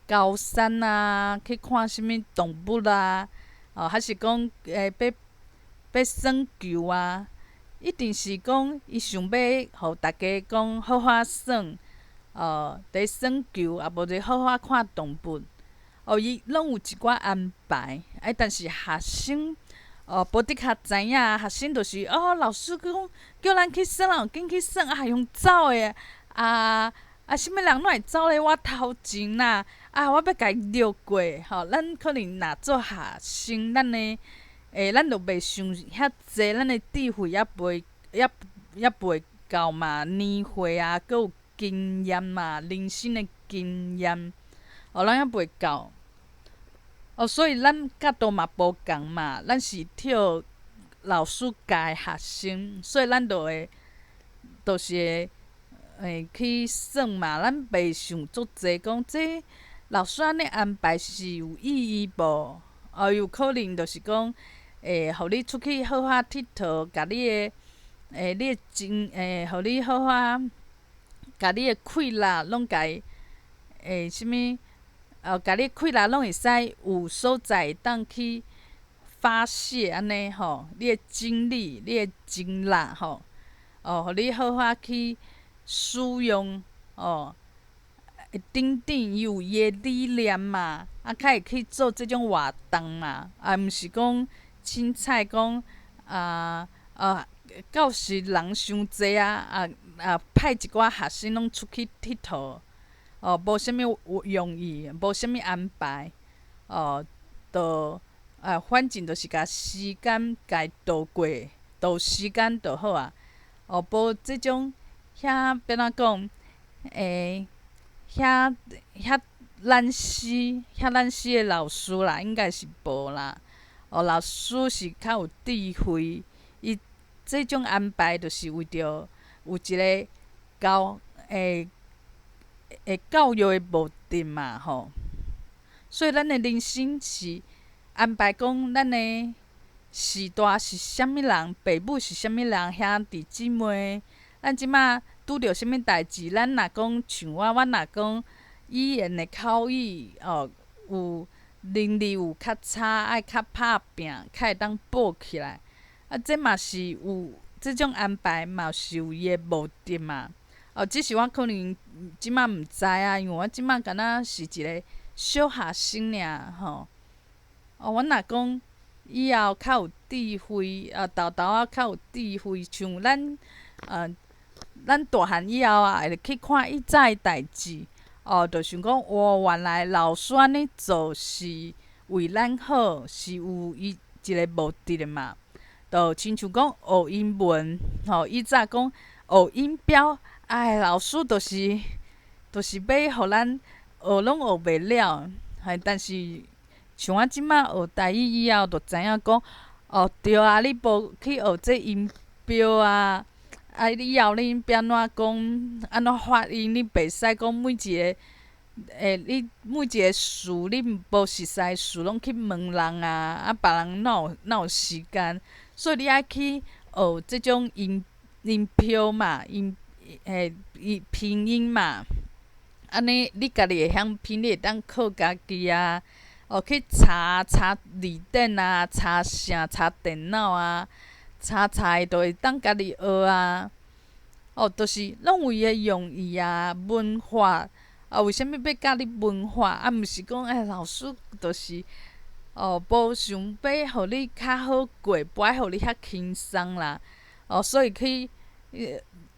高山啊，去看啥物动物啊，还是讲要耍球啊，一定是讲伊想要互大家讲好好耍。伫耍球，无就好好看动物。伊拢有一寡安排。但是学生无的确知影，学生就是老师讲叫咱去耍，紧去耍，用走诶。啥物人拢会走咧我头前啦。我要甲伊掠过。咱可能若做学生，咱就袂想遐济，咱的智慧也袂够嘛，年岁啊，阁有经验嘛，人生的经验，咱还袂够。所以咱角度嘛无共嘛，咱是替老师教的学生，所以咱就是会去耍嘛，咱袂想足济，讲这老師安尼安排是有意义无？有可能就是讲，互你出去好好佚佗，甲你的你的互你好好，甲你的快乐拢甲伊啥物？甲你快乐拢会使有所在会当去发泄安尼吼，你的精力、你的精力吼，互你好好去使用顶伊有伊的理念嘛，较会去做即种活动嘛，毋是讲凊彩讲教室人伤济派一寡学生拢出去佚佗。无啥物用意，无啥物安排，反正就是甲时间度过有时间就好啊。无即种遐变怎讲？遐懒死的老师啦，应该是无啦。老师是较有智慧，伊即种安排就是为着有一个教教育的目的嘛吼。所以咱的人生是安排讲咱的时代是啥物人，父母是啥物人，兄弟姊妹，咱即马拄着啥物代志，咱若讲像我若讲语言的口语有能力有较差，爱较拍拼，较会当补起来。这嘛是有即种安排，嘛是有伊的目的嘛。只是我可能即马毋知啊，因为我即马敢若是一个小学生尔吼。我若讲以后较有智慧，豆豆仔较有智慧，像咱大汉以后会去看以前的代志，就想讲，原来老师安尼做是为咱好，是有伊一个目的的嘛。就亲像讲学英文，以早讲学音标，老师就是要互咱学拢学袂了，但是像我即摆学台语以后，就知影讲，对啊，你无去学这音标啊，你以后你要安怎讲，安怎发音，你袂使讲每一个，你每一个词你无熟悉词，拢去问人啊，别人哪有时间？所以你爱去学即种音标嘛，拼音嘛，安尼你家己会晓拼，你会当靠家己啊。去查字典啊，查啥？查电脑啊，查的就会当家己学啊。就是拢有伊的用意啊，文化为虾物要教你文化？毋是讲老师就是无想要互你较好过，不爱互你遐轻松啦。所以去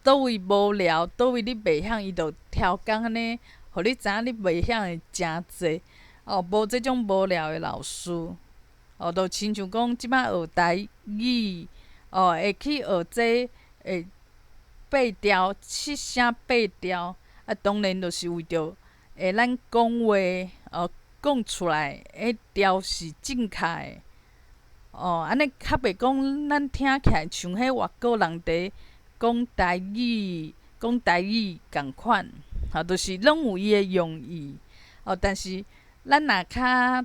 倒位无聊，倒位你袂晓，伊就挑工安尼，互你知影你袂晓的诚济。无即种无聊的老师，就亲像讲即摆学台语，会去学这八调七声八调，当然就是为着咱讲话讲出来迄调是正确的。安尼较袂讲咱听起来像迄外国人伫讲台语共款，就是拢有伊的用意。但是咱若较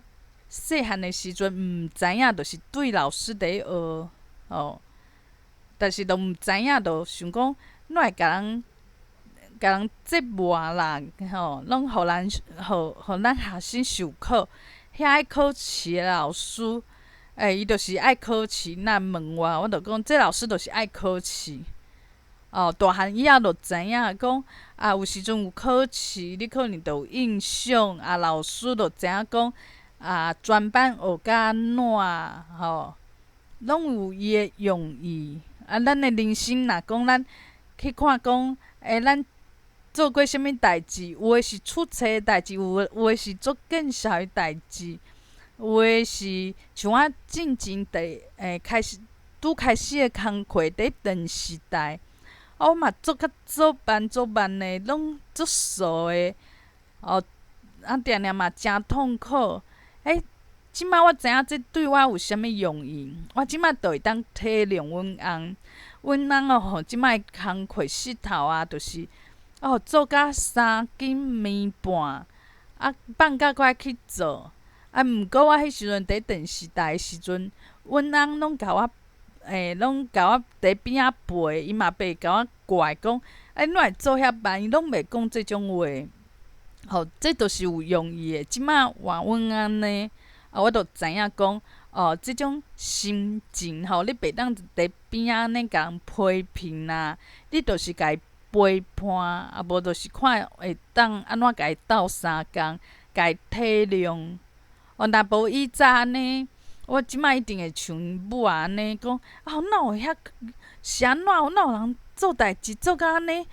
细汉的时阵，毋知影，就是对老师伫学，但是都毋知影，就想讲，哪会甲人折磨啦，拢互咱学生受苦。遐爱考试的老师，伊就是爱考试。若问我就讲，这老师就是爱考试。大汉以后就知影讲，有时阵有考试，你可能就有印象。老师就知影讲，全班学甲安怎，拢有伊的用意。咱的人生若讲咱去看讲，咱做过啥物代志？有诶是出册诶代志，有诶是做见笑诶代志，有诶是像我进前开始开始诶工课伫电视台。我嘛做较做慢诶，拢足傻诶。定定嘛诚痛苦。即摆我知影这对我有啥物用意。我即摆就会当体谅阮翁。阮翁即摆工课势头就是做到3更暝半，放假搁爱去做。毋过我迄时阵伫电视台诶时阵，阮翁拢甲我伫边仔陪，伊嘛袂甲我怪讲，哪会做遐慢？伊拢袂讲即种话。这著是有用意诶。即摆换阮安尼，我著知影讲，即种心情你袂当伫边仔安尼甲人批评啦，你著是家己陪伴，无就是看会当安怎家己斗相共，家己体谅。若无以早安尼。我即摆一定会像母安尼讲，哪有遐是安怎？哪有人做代志做到安尼，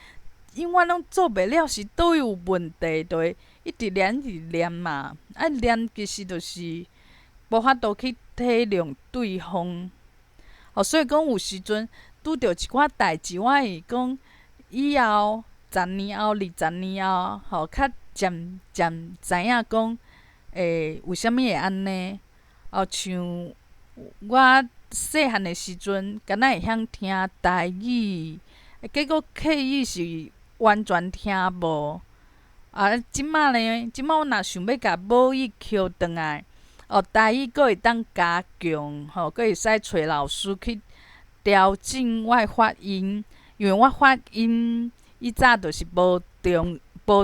永远拢做袂了，是倒位有问题？就会一直念嘛。念其实就是无法度去体谅对方。所以讲有时阵拄着一寡代志，我会讲以后10年后、20年后，较渐渐知影讲，为虾物会安尼？像我细汉的时阵，敢若会晓听台语，结果客语是完全听无。即马呢？即马我若想要甲母语捡转来，台语阁会当加强，阁会使找老师去调整我的发音，因为我发音以早就是无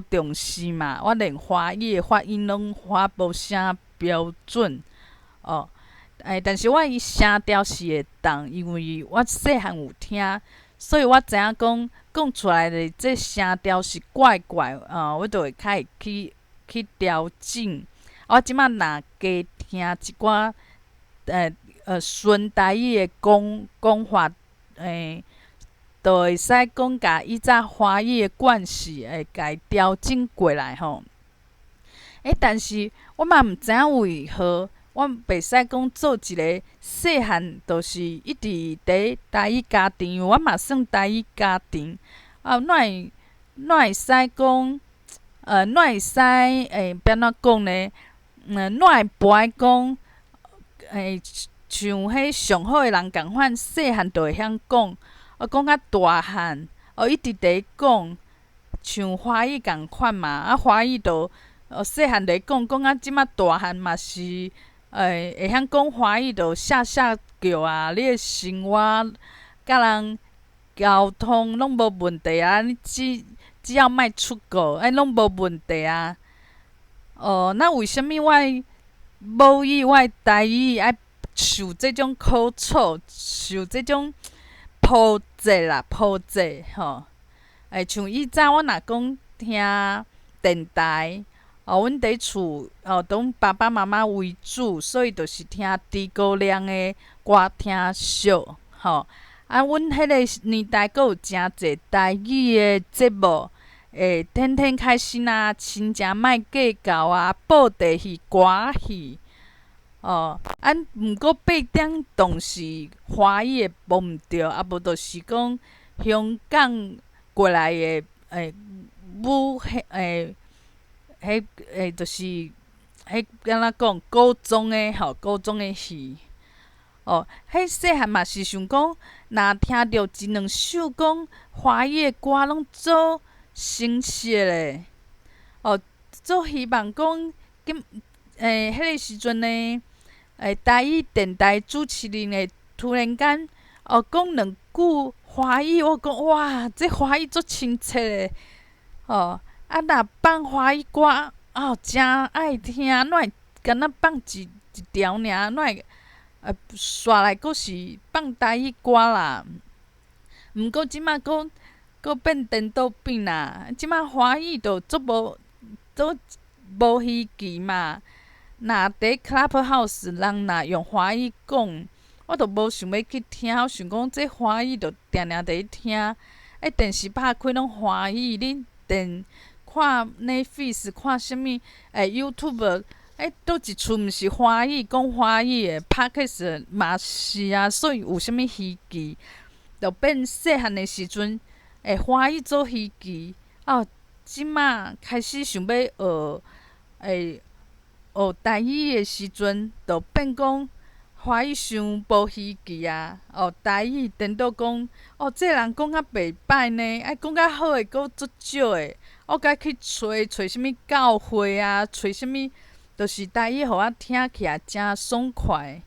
重视嘛，我连华语的发音拢发无啥标准。但是我伊声调是会当，因为我细汉有听，所以我知影讲出来的这声调是怪怪，我就会开始去调整。我即摆若加听一寡纯台语的讲法，就会使讲甲以早华语的惯势会甲伊调整过来吼。但是我嘛毋知影为何。我袂使讲做一个细汉，就是一直伫台语家庭，因为我嘛算台语家庭，哪会使讲，哪会使安怎讲呢？哪会不爱讲，像迄上好诶人共款，细汉就会晓讲，讲到大汉，一直伫讲，像华语共款嘛，华语就细汉就会讲啊，即马大汉嘛是。会晓讲华语就下叫啊！你诶生活甲人交通拢无问题啊！你只要莫出国，拢无问题啊！那为虾物我的母语、我的台语爱受即种苦楚，受即种波折啦？波折吼！像以早我若讲听电台。阮伫厝拢爸爸妈妈为主，所以就是听猪高粱的歌听俗阮迄个年代阁有诚济台语的节目，天天开心啊，亲情莫计较啊，报地戏、歌戏，毋过8点档是华语的无毋对，无就是讲香港过来的就是敢若讲高中的高中的戏。迄细汉嘛是想讲，若听着一两首讲华语的歌，拢做成色咧。做希望讲迄个时阵呢，台语电台主持人会突然间讲两句华语，我讲哇，这华语足清澈的。若放华语歌，真爱听，哪会敢若放一条尔，哪会煞来阁是放台语歌啦？毋过即摆阁变颠倒变啦，即摆华语就足无稀奇嘛。若伫 Clubhouse 人若用华语讲，我就无想要去听，我想讲这华语就定定伫听。电视拍开拢华语，恁看 Netflix 看啥物YouTube，倒一厝毋是华语讲华语的 Podcast 嘛是啊，所以有啥物稀奇，就变细汉的时阵华语做稀奇。即马开始想要学台语的时阵，就变讲华语伤无稀奇啊！台语颠倒讲，这人讲较袂歹呢，讲较好诶，阁足少诶。我甲去找啥物教会啊，找啥物，就是台语，互我听起来诚爽快。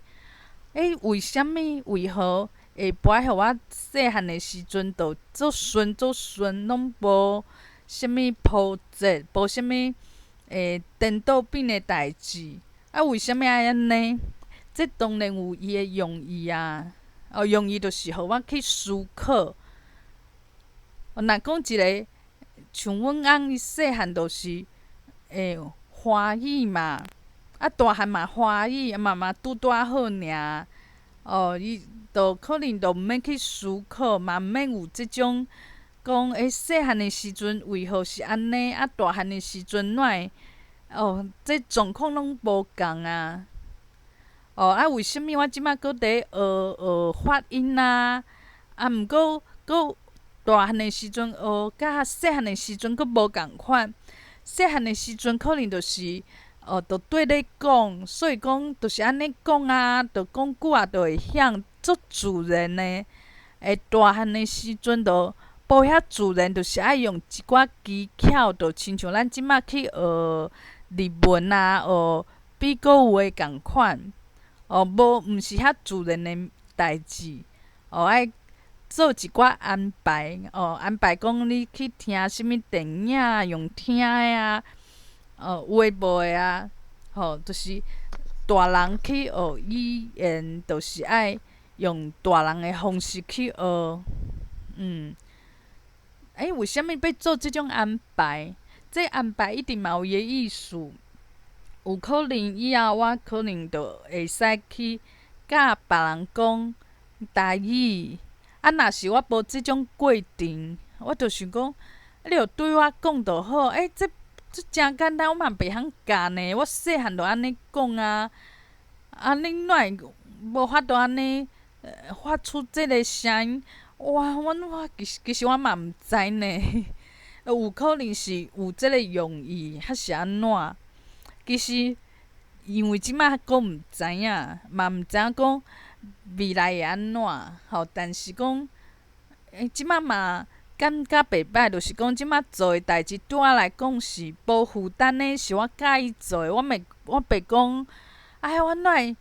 为虾物？为何会摆互我细汉的时阵，就足顺，拢无啥物波折，无啥物颠倒变诶代志？为虾物爱安尼？这当然有伊的用意啊！用意就是互我去思考。若讲一个，像阮翁伊细汉就是华语嘛，大汉嘛华语，嘛拄好尔。伊就可能就毋免去思考，嘛毋免有即种讲细汉的时阵为何是安尼，大汉的时阵哪会？这状况拢无共啊！为什物我即摆搁伫学发音啊？毋过大汉的时阵学，甲细汉的时阵佫无共款。细汉的时阵可能就是着对咧讲，所以讲就是安尼讲啊，着讲久啊，着会晓足自然的。大汉的时阵着无遐自然，就是爱用一寡技巧，着亲像咱即摆去学日文啊，学比国话共款。毋是遐自然的代志。爱做一寡安排。安排讲你去听什物电影啊，用听的啊，有诶无诶啊。就是大人去学语言，就是爱用大人诶方式去学。为虾物要做即种安排？这安排一定嘛有伊诶意思。有可能以后我可能就会使去甲别人讲台语。若是我无即种过程，我就想讲，你著对我讲就好。这真简单，我嘛袂晓教呢。我细汉就安尼讲啊。恁哪会无法度安尼发出即个声音？我其实我嘛毋知呢。有可能是有即个用意，还是安怎？其实因为即摆阁毋知影，嘛毋知影讲未来会安怎。但是讲即摆嘛感觉袂歹，就是讲即摆做诶代志对我来讲是无负担诶，是我喜意做诶。我袂讲，我哪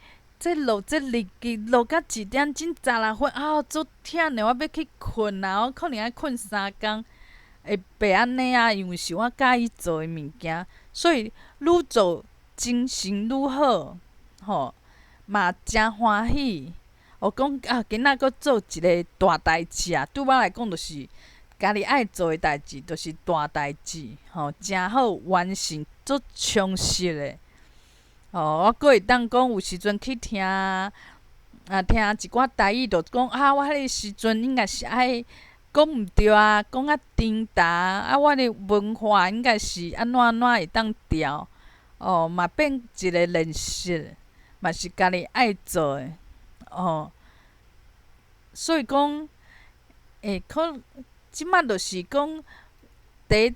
会落这日记落到1点钟16分足忝诶，我要去困啊！我可能爱困3工，会袂安尼啊？因为是我喜意做诶物件，所以愈做精神愈好。嘛真欢喜。讲今仔佫做一个大代志啊！对我来讲，就是家己爱做诶代志，就是大代志。真好完成，足充实诶。我佫会当讲，有时阵去听听一寡台语，就讲我迄个时阵应该是爱讲毋对啊，讲较丁达我的文化应该是安怎会当调。嘛变一个练习，嘛是家己爱做诶。所以讲，即摆就是讲，第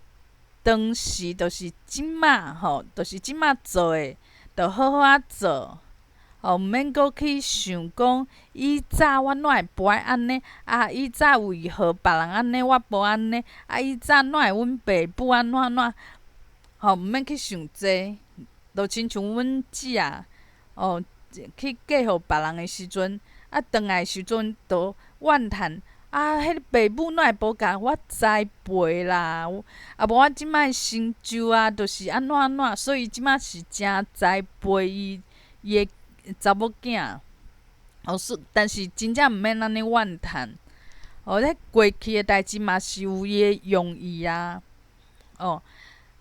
当时就是即摆就是即摆做诶，着好好啊做。毋免阁去想讲，以早我哪会无爱安尼？以早为何别人安尼，我无安尼？以早哪会阮爸母安怎？毋免去想这，就亲像阮姊啊，去嫁互别人诶时阵，转来诶时阵，就怨叹迄个爸母哪会无甲我栽培啦？无我即摆成就就是安怎，所以即摆是真栽培伊诶查某囝。但是真正毋免安尼怨叹。迄过去诶代志嘛是有伊诶用意啊。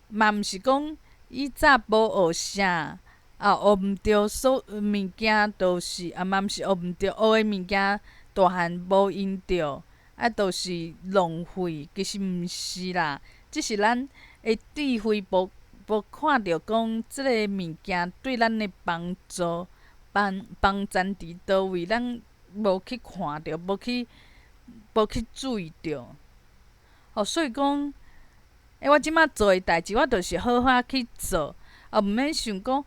嘛毋是讲以早无学啥，学毋着所物件，就是嘛毋是学毋着，学诶物件大汉无用着，就是浪费。其实毋是啦，只是咱诶智慧无看着讲即个物件对咱诶帮助帮咱伫倒位，咱无去看着，无去注意着。所以讲，我即摆做诶代志，我就是好好去做。毋免想讲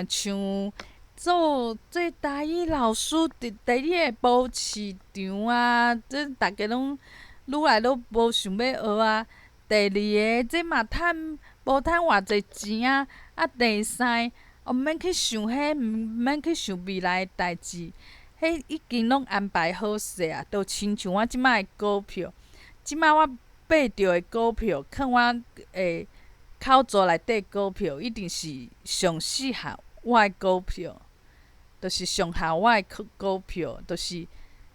像做台语老师，伫台语诶补市场啊，这逐个拢愈来愈无想要学啊。第二个，这嘛无趁偌济钱啊。第三，毋免去想迄，毋免去想未来诶代志，迄已经拢安排好势啊。就亲像我即摆诶股票，即摆我买着诶股票，囥我诶口座内底股票，一定是上适合我诶股票，就是上合我诶股票，就是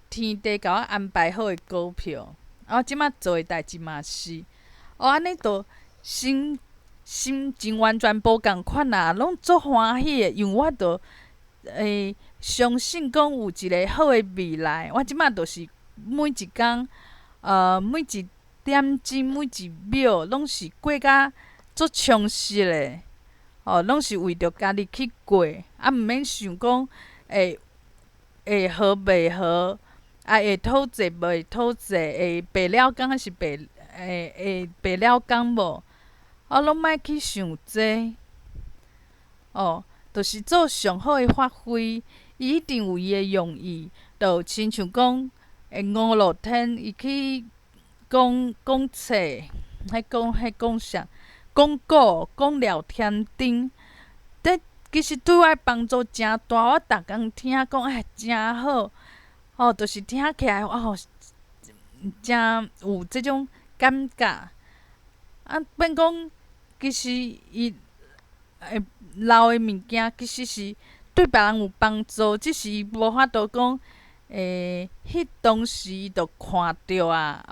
天地甲我安排好诶股票。我即摆做诶代志嘛是，安尼就心情完全无共款啊，拢足欢喜诶，因为我着相信讲有一个好诶未来。我即摆就是每一工，每一点钟，每一秒，拢是过甲足充实诶。拢是为着家己去过，毋免想讲会好袂好，会讨济袂讨济，会白了工还是会白了工无，拢莫去想这。就是做上好诶发挥，伊一定有伊诶用意。就亲像讲，五月天伊去讲册，迄讲啥？讲古讲聊天钉，其实对我诶帮助诚大。我逐工听讲，诚好，就是听起来诚有即种感觉。变讲，其实伊留诶物件，其实是对别人有帮助，只是伊无法度讲，迄当时伊就看着啊，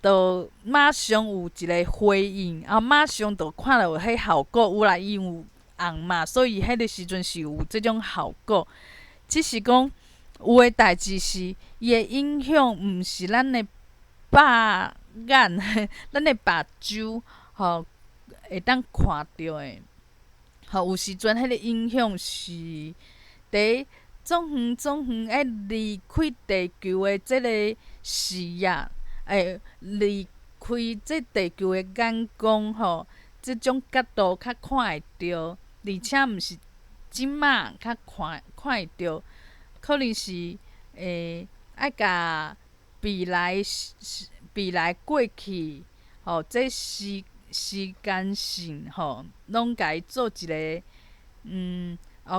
就马上有一个回应，马上就看到迄效果有来，伊有红嘛，所以迄个时阵是有即种效果。只是讲有诶代志是伊诶影响，毋是咱诶肉眼，咱诶目睭会当看着诶。有时阵迄个影响是伫总远爱离开地球诶即个视野，离开即地球诶眼光即种角度较看会着，而且毋是即马较看会着，可能是爱甲未来过去这时间性拢甲伊做一个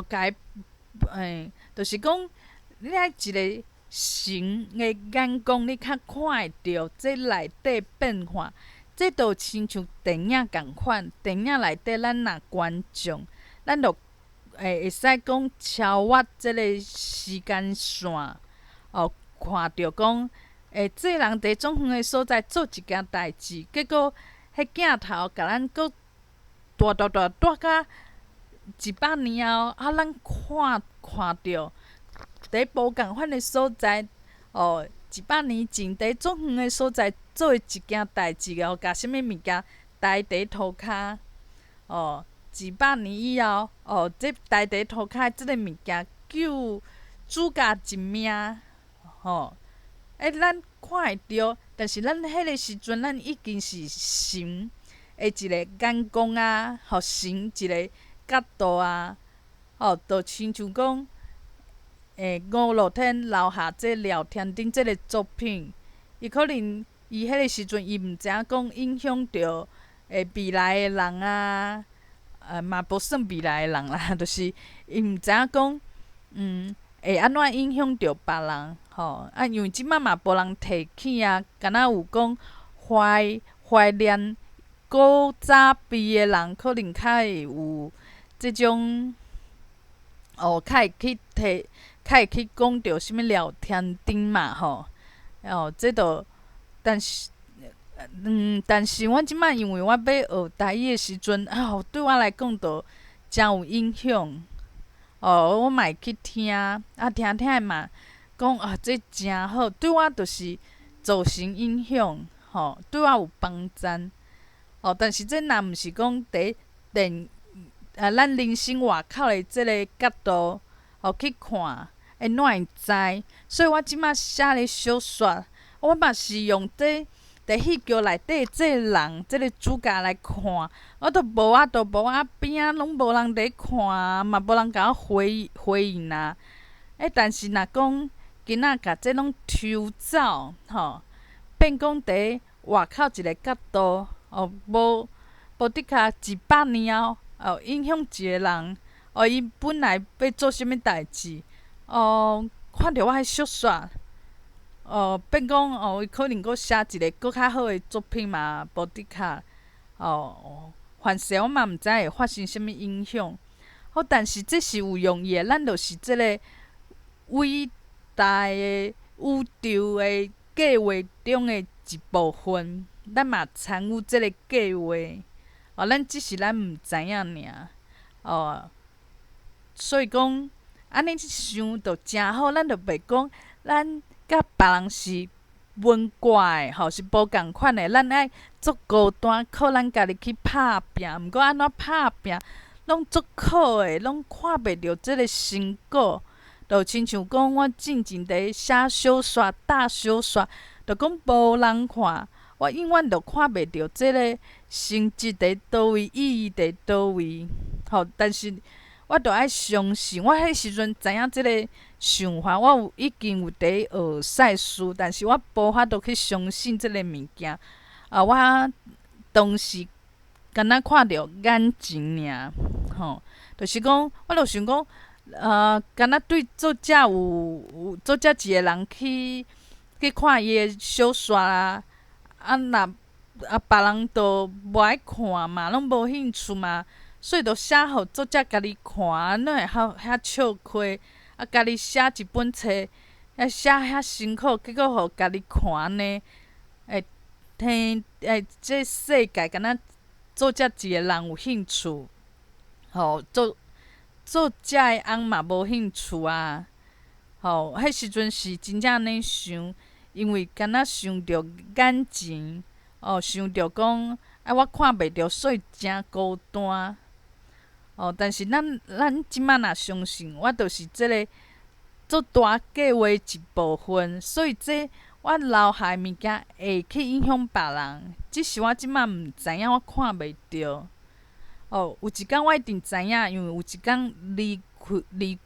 甲伊就是讲你爱一个神的眼光，你较看会着这内底变化。这就亲像电影共款，电影内底咱若观众，咱就会使讲超越即个时间线，看着讲，这个人伫总远的所在做一件代志，结果迄镜头甲咱搁带甲100年后，咱看着伫无共款的所在，100年前伫总远的所在做一件代志，甲啥物物件台伫涂骹，100年以后，这台伫涂骹即个物件救主角一命，咱看会着，但是咱迄个时阵，咱已经是神的一个眼光啊，神一个角度啊，就亲像讲，五月天留下这聊天顶这个作品，伊可能伊迄个时阵伊毋知影讲影响着未来的人啊，嘛无算未来的人啦，就是伊毋知影讲，会安怎影响着别人因为即摆嘛无人提起啊，敢若有讲怀念古早辈的人，可能较会有即种较会去讲着啥物聊天顶嘛这就但是我即摆因为我要学台语的时阵对我来讲就诚有影响我嘛会去听听的嘛讲这诚好，对我就是造成影响对我有帮助但是这若毋是讲伫咱人生外口的即个角度去看，哪会知？所以我即摆写咧小说，我嘛是用伫戏剧内底即个人，即个主角来看，我都无边仔拢无人伫看，嘛无人甲我回应啊。但是若讲今仔甲这拢抽走变讲伫外口一个角度无的确100年后影响一个人伊本来要做啥物代志看着我迄小说变讲伊可能搁写一个搁较好的作品嘛，无的确凡事我嘛毋知会发生啥物影响但是这是有用意的，咱就是即个伟大的宇宙的计划中的一部分，咱嘛参与即个计划咱只是咱毋知影尔所以讲安尼想就诚好，咱就袂讲咱甲别人是文怪吼是无共款的，咱爱足孤单，靠咱家己去拍拼。毋过安怎拍拼，拢足苦的，拢看袂着即个成果。就亲像讲，我进前伫写小说、大小说，就讲无人看，我永远就看袂着即个成绩伫倒位，意义伫倒位。吼，但是我着爱相信，我迄时阵知影即个想法，我已经有伫学赛事，但是我无法度去相信即个物件。我当时敢若看着眼前尔，吼，就是讲，我着想讲，敢若对作者有作者一个人去看伊的小说啊，若别人都无爱看嘛，拢无兴趣嘛。所以就写互作者家己看，哪会遐笑亏？家己写一本册，写遐辛苦，结果互家己看安尼，这世界敢若作者一个人有兴趣，吼作者的翁嘛无兴趣啊。吼，迄时阵是真正安尼想，因为敢若想着眼前，想着讲，我看袂着，所以诚孤单。但是咱即摆若相信，我就是即个做大计划一部分，所以这我留下物件会去影响别人，只是我即摆毋知影，我看袂着。有一天我一定知影，因为有一天离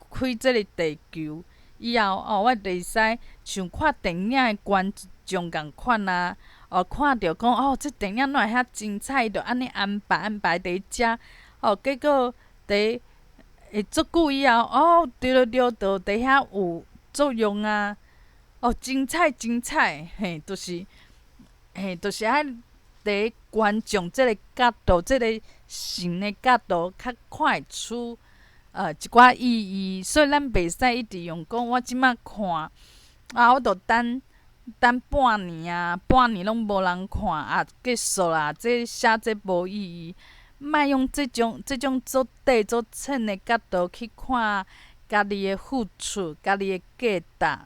开即个地球以后，我会使像看电影的观众共款啊，看着讲这电影哪会遐精彩，伊着安尼安排伫遮。结果伫足久以后，对，着伫遐有作用啊！精彩，就是爱伫观众即个角度，即个神的角度，较看会出一寡意义。所以咱袂使一直用讲，我即摆看我着等半年啊，半年拢无人看结束啦，这写这无意义。莫用即种做底做浅的角度去看家己的付出，家己的价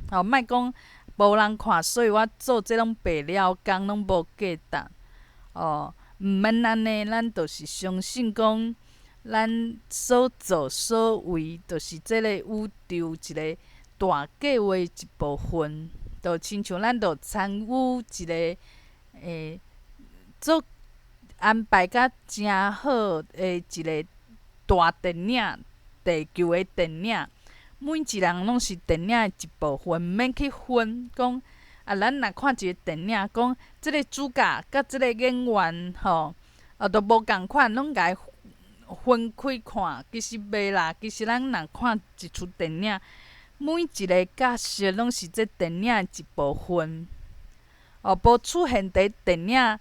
值。莫讲无人看，所以我做即种白了工拢无价值。毋免安尼，咱就是相信讲，咱所做所为，就是即个宇宙一个大计划一部分。就亲像咱着参与一个做安排甲诚好的一个大电影，地球的电影。每一人拢是电影的一部分，毋免去分讲咱若看一个电影，讲即个主角甲即个演员都无共款，拢甲伊分开看。其实袂啦，其实咱若看一出电影，每一个角色拢是这电影的一部分。无出现伫电影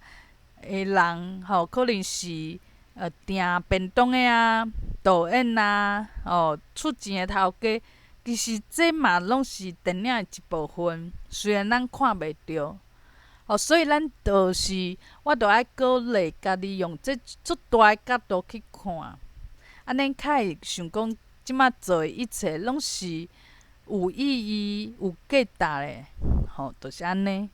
的人，可能是订便当的啊、导演啊、出钱的头家，其实这嘛拢是电影的一部分，虽然咱看袂着。所以咱就是我着爱鼓励家己用这足大的角度去看，安尼较会想讲，即摆做的一切拢是有意义、有价值的，就是安尼。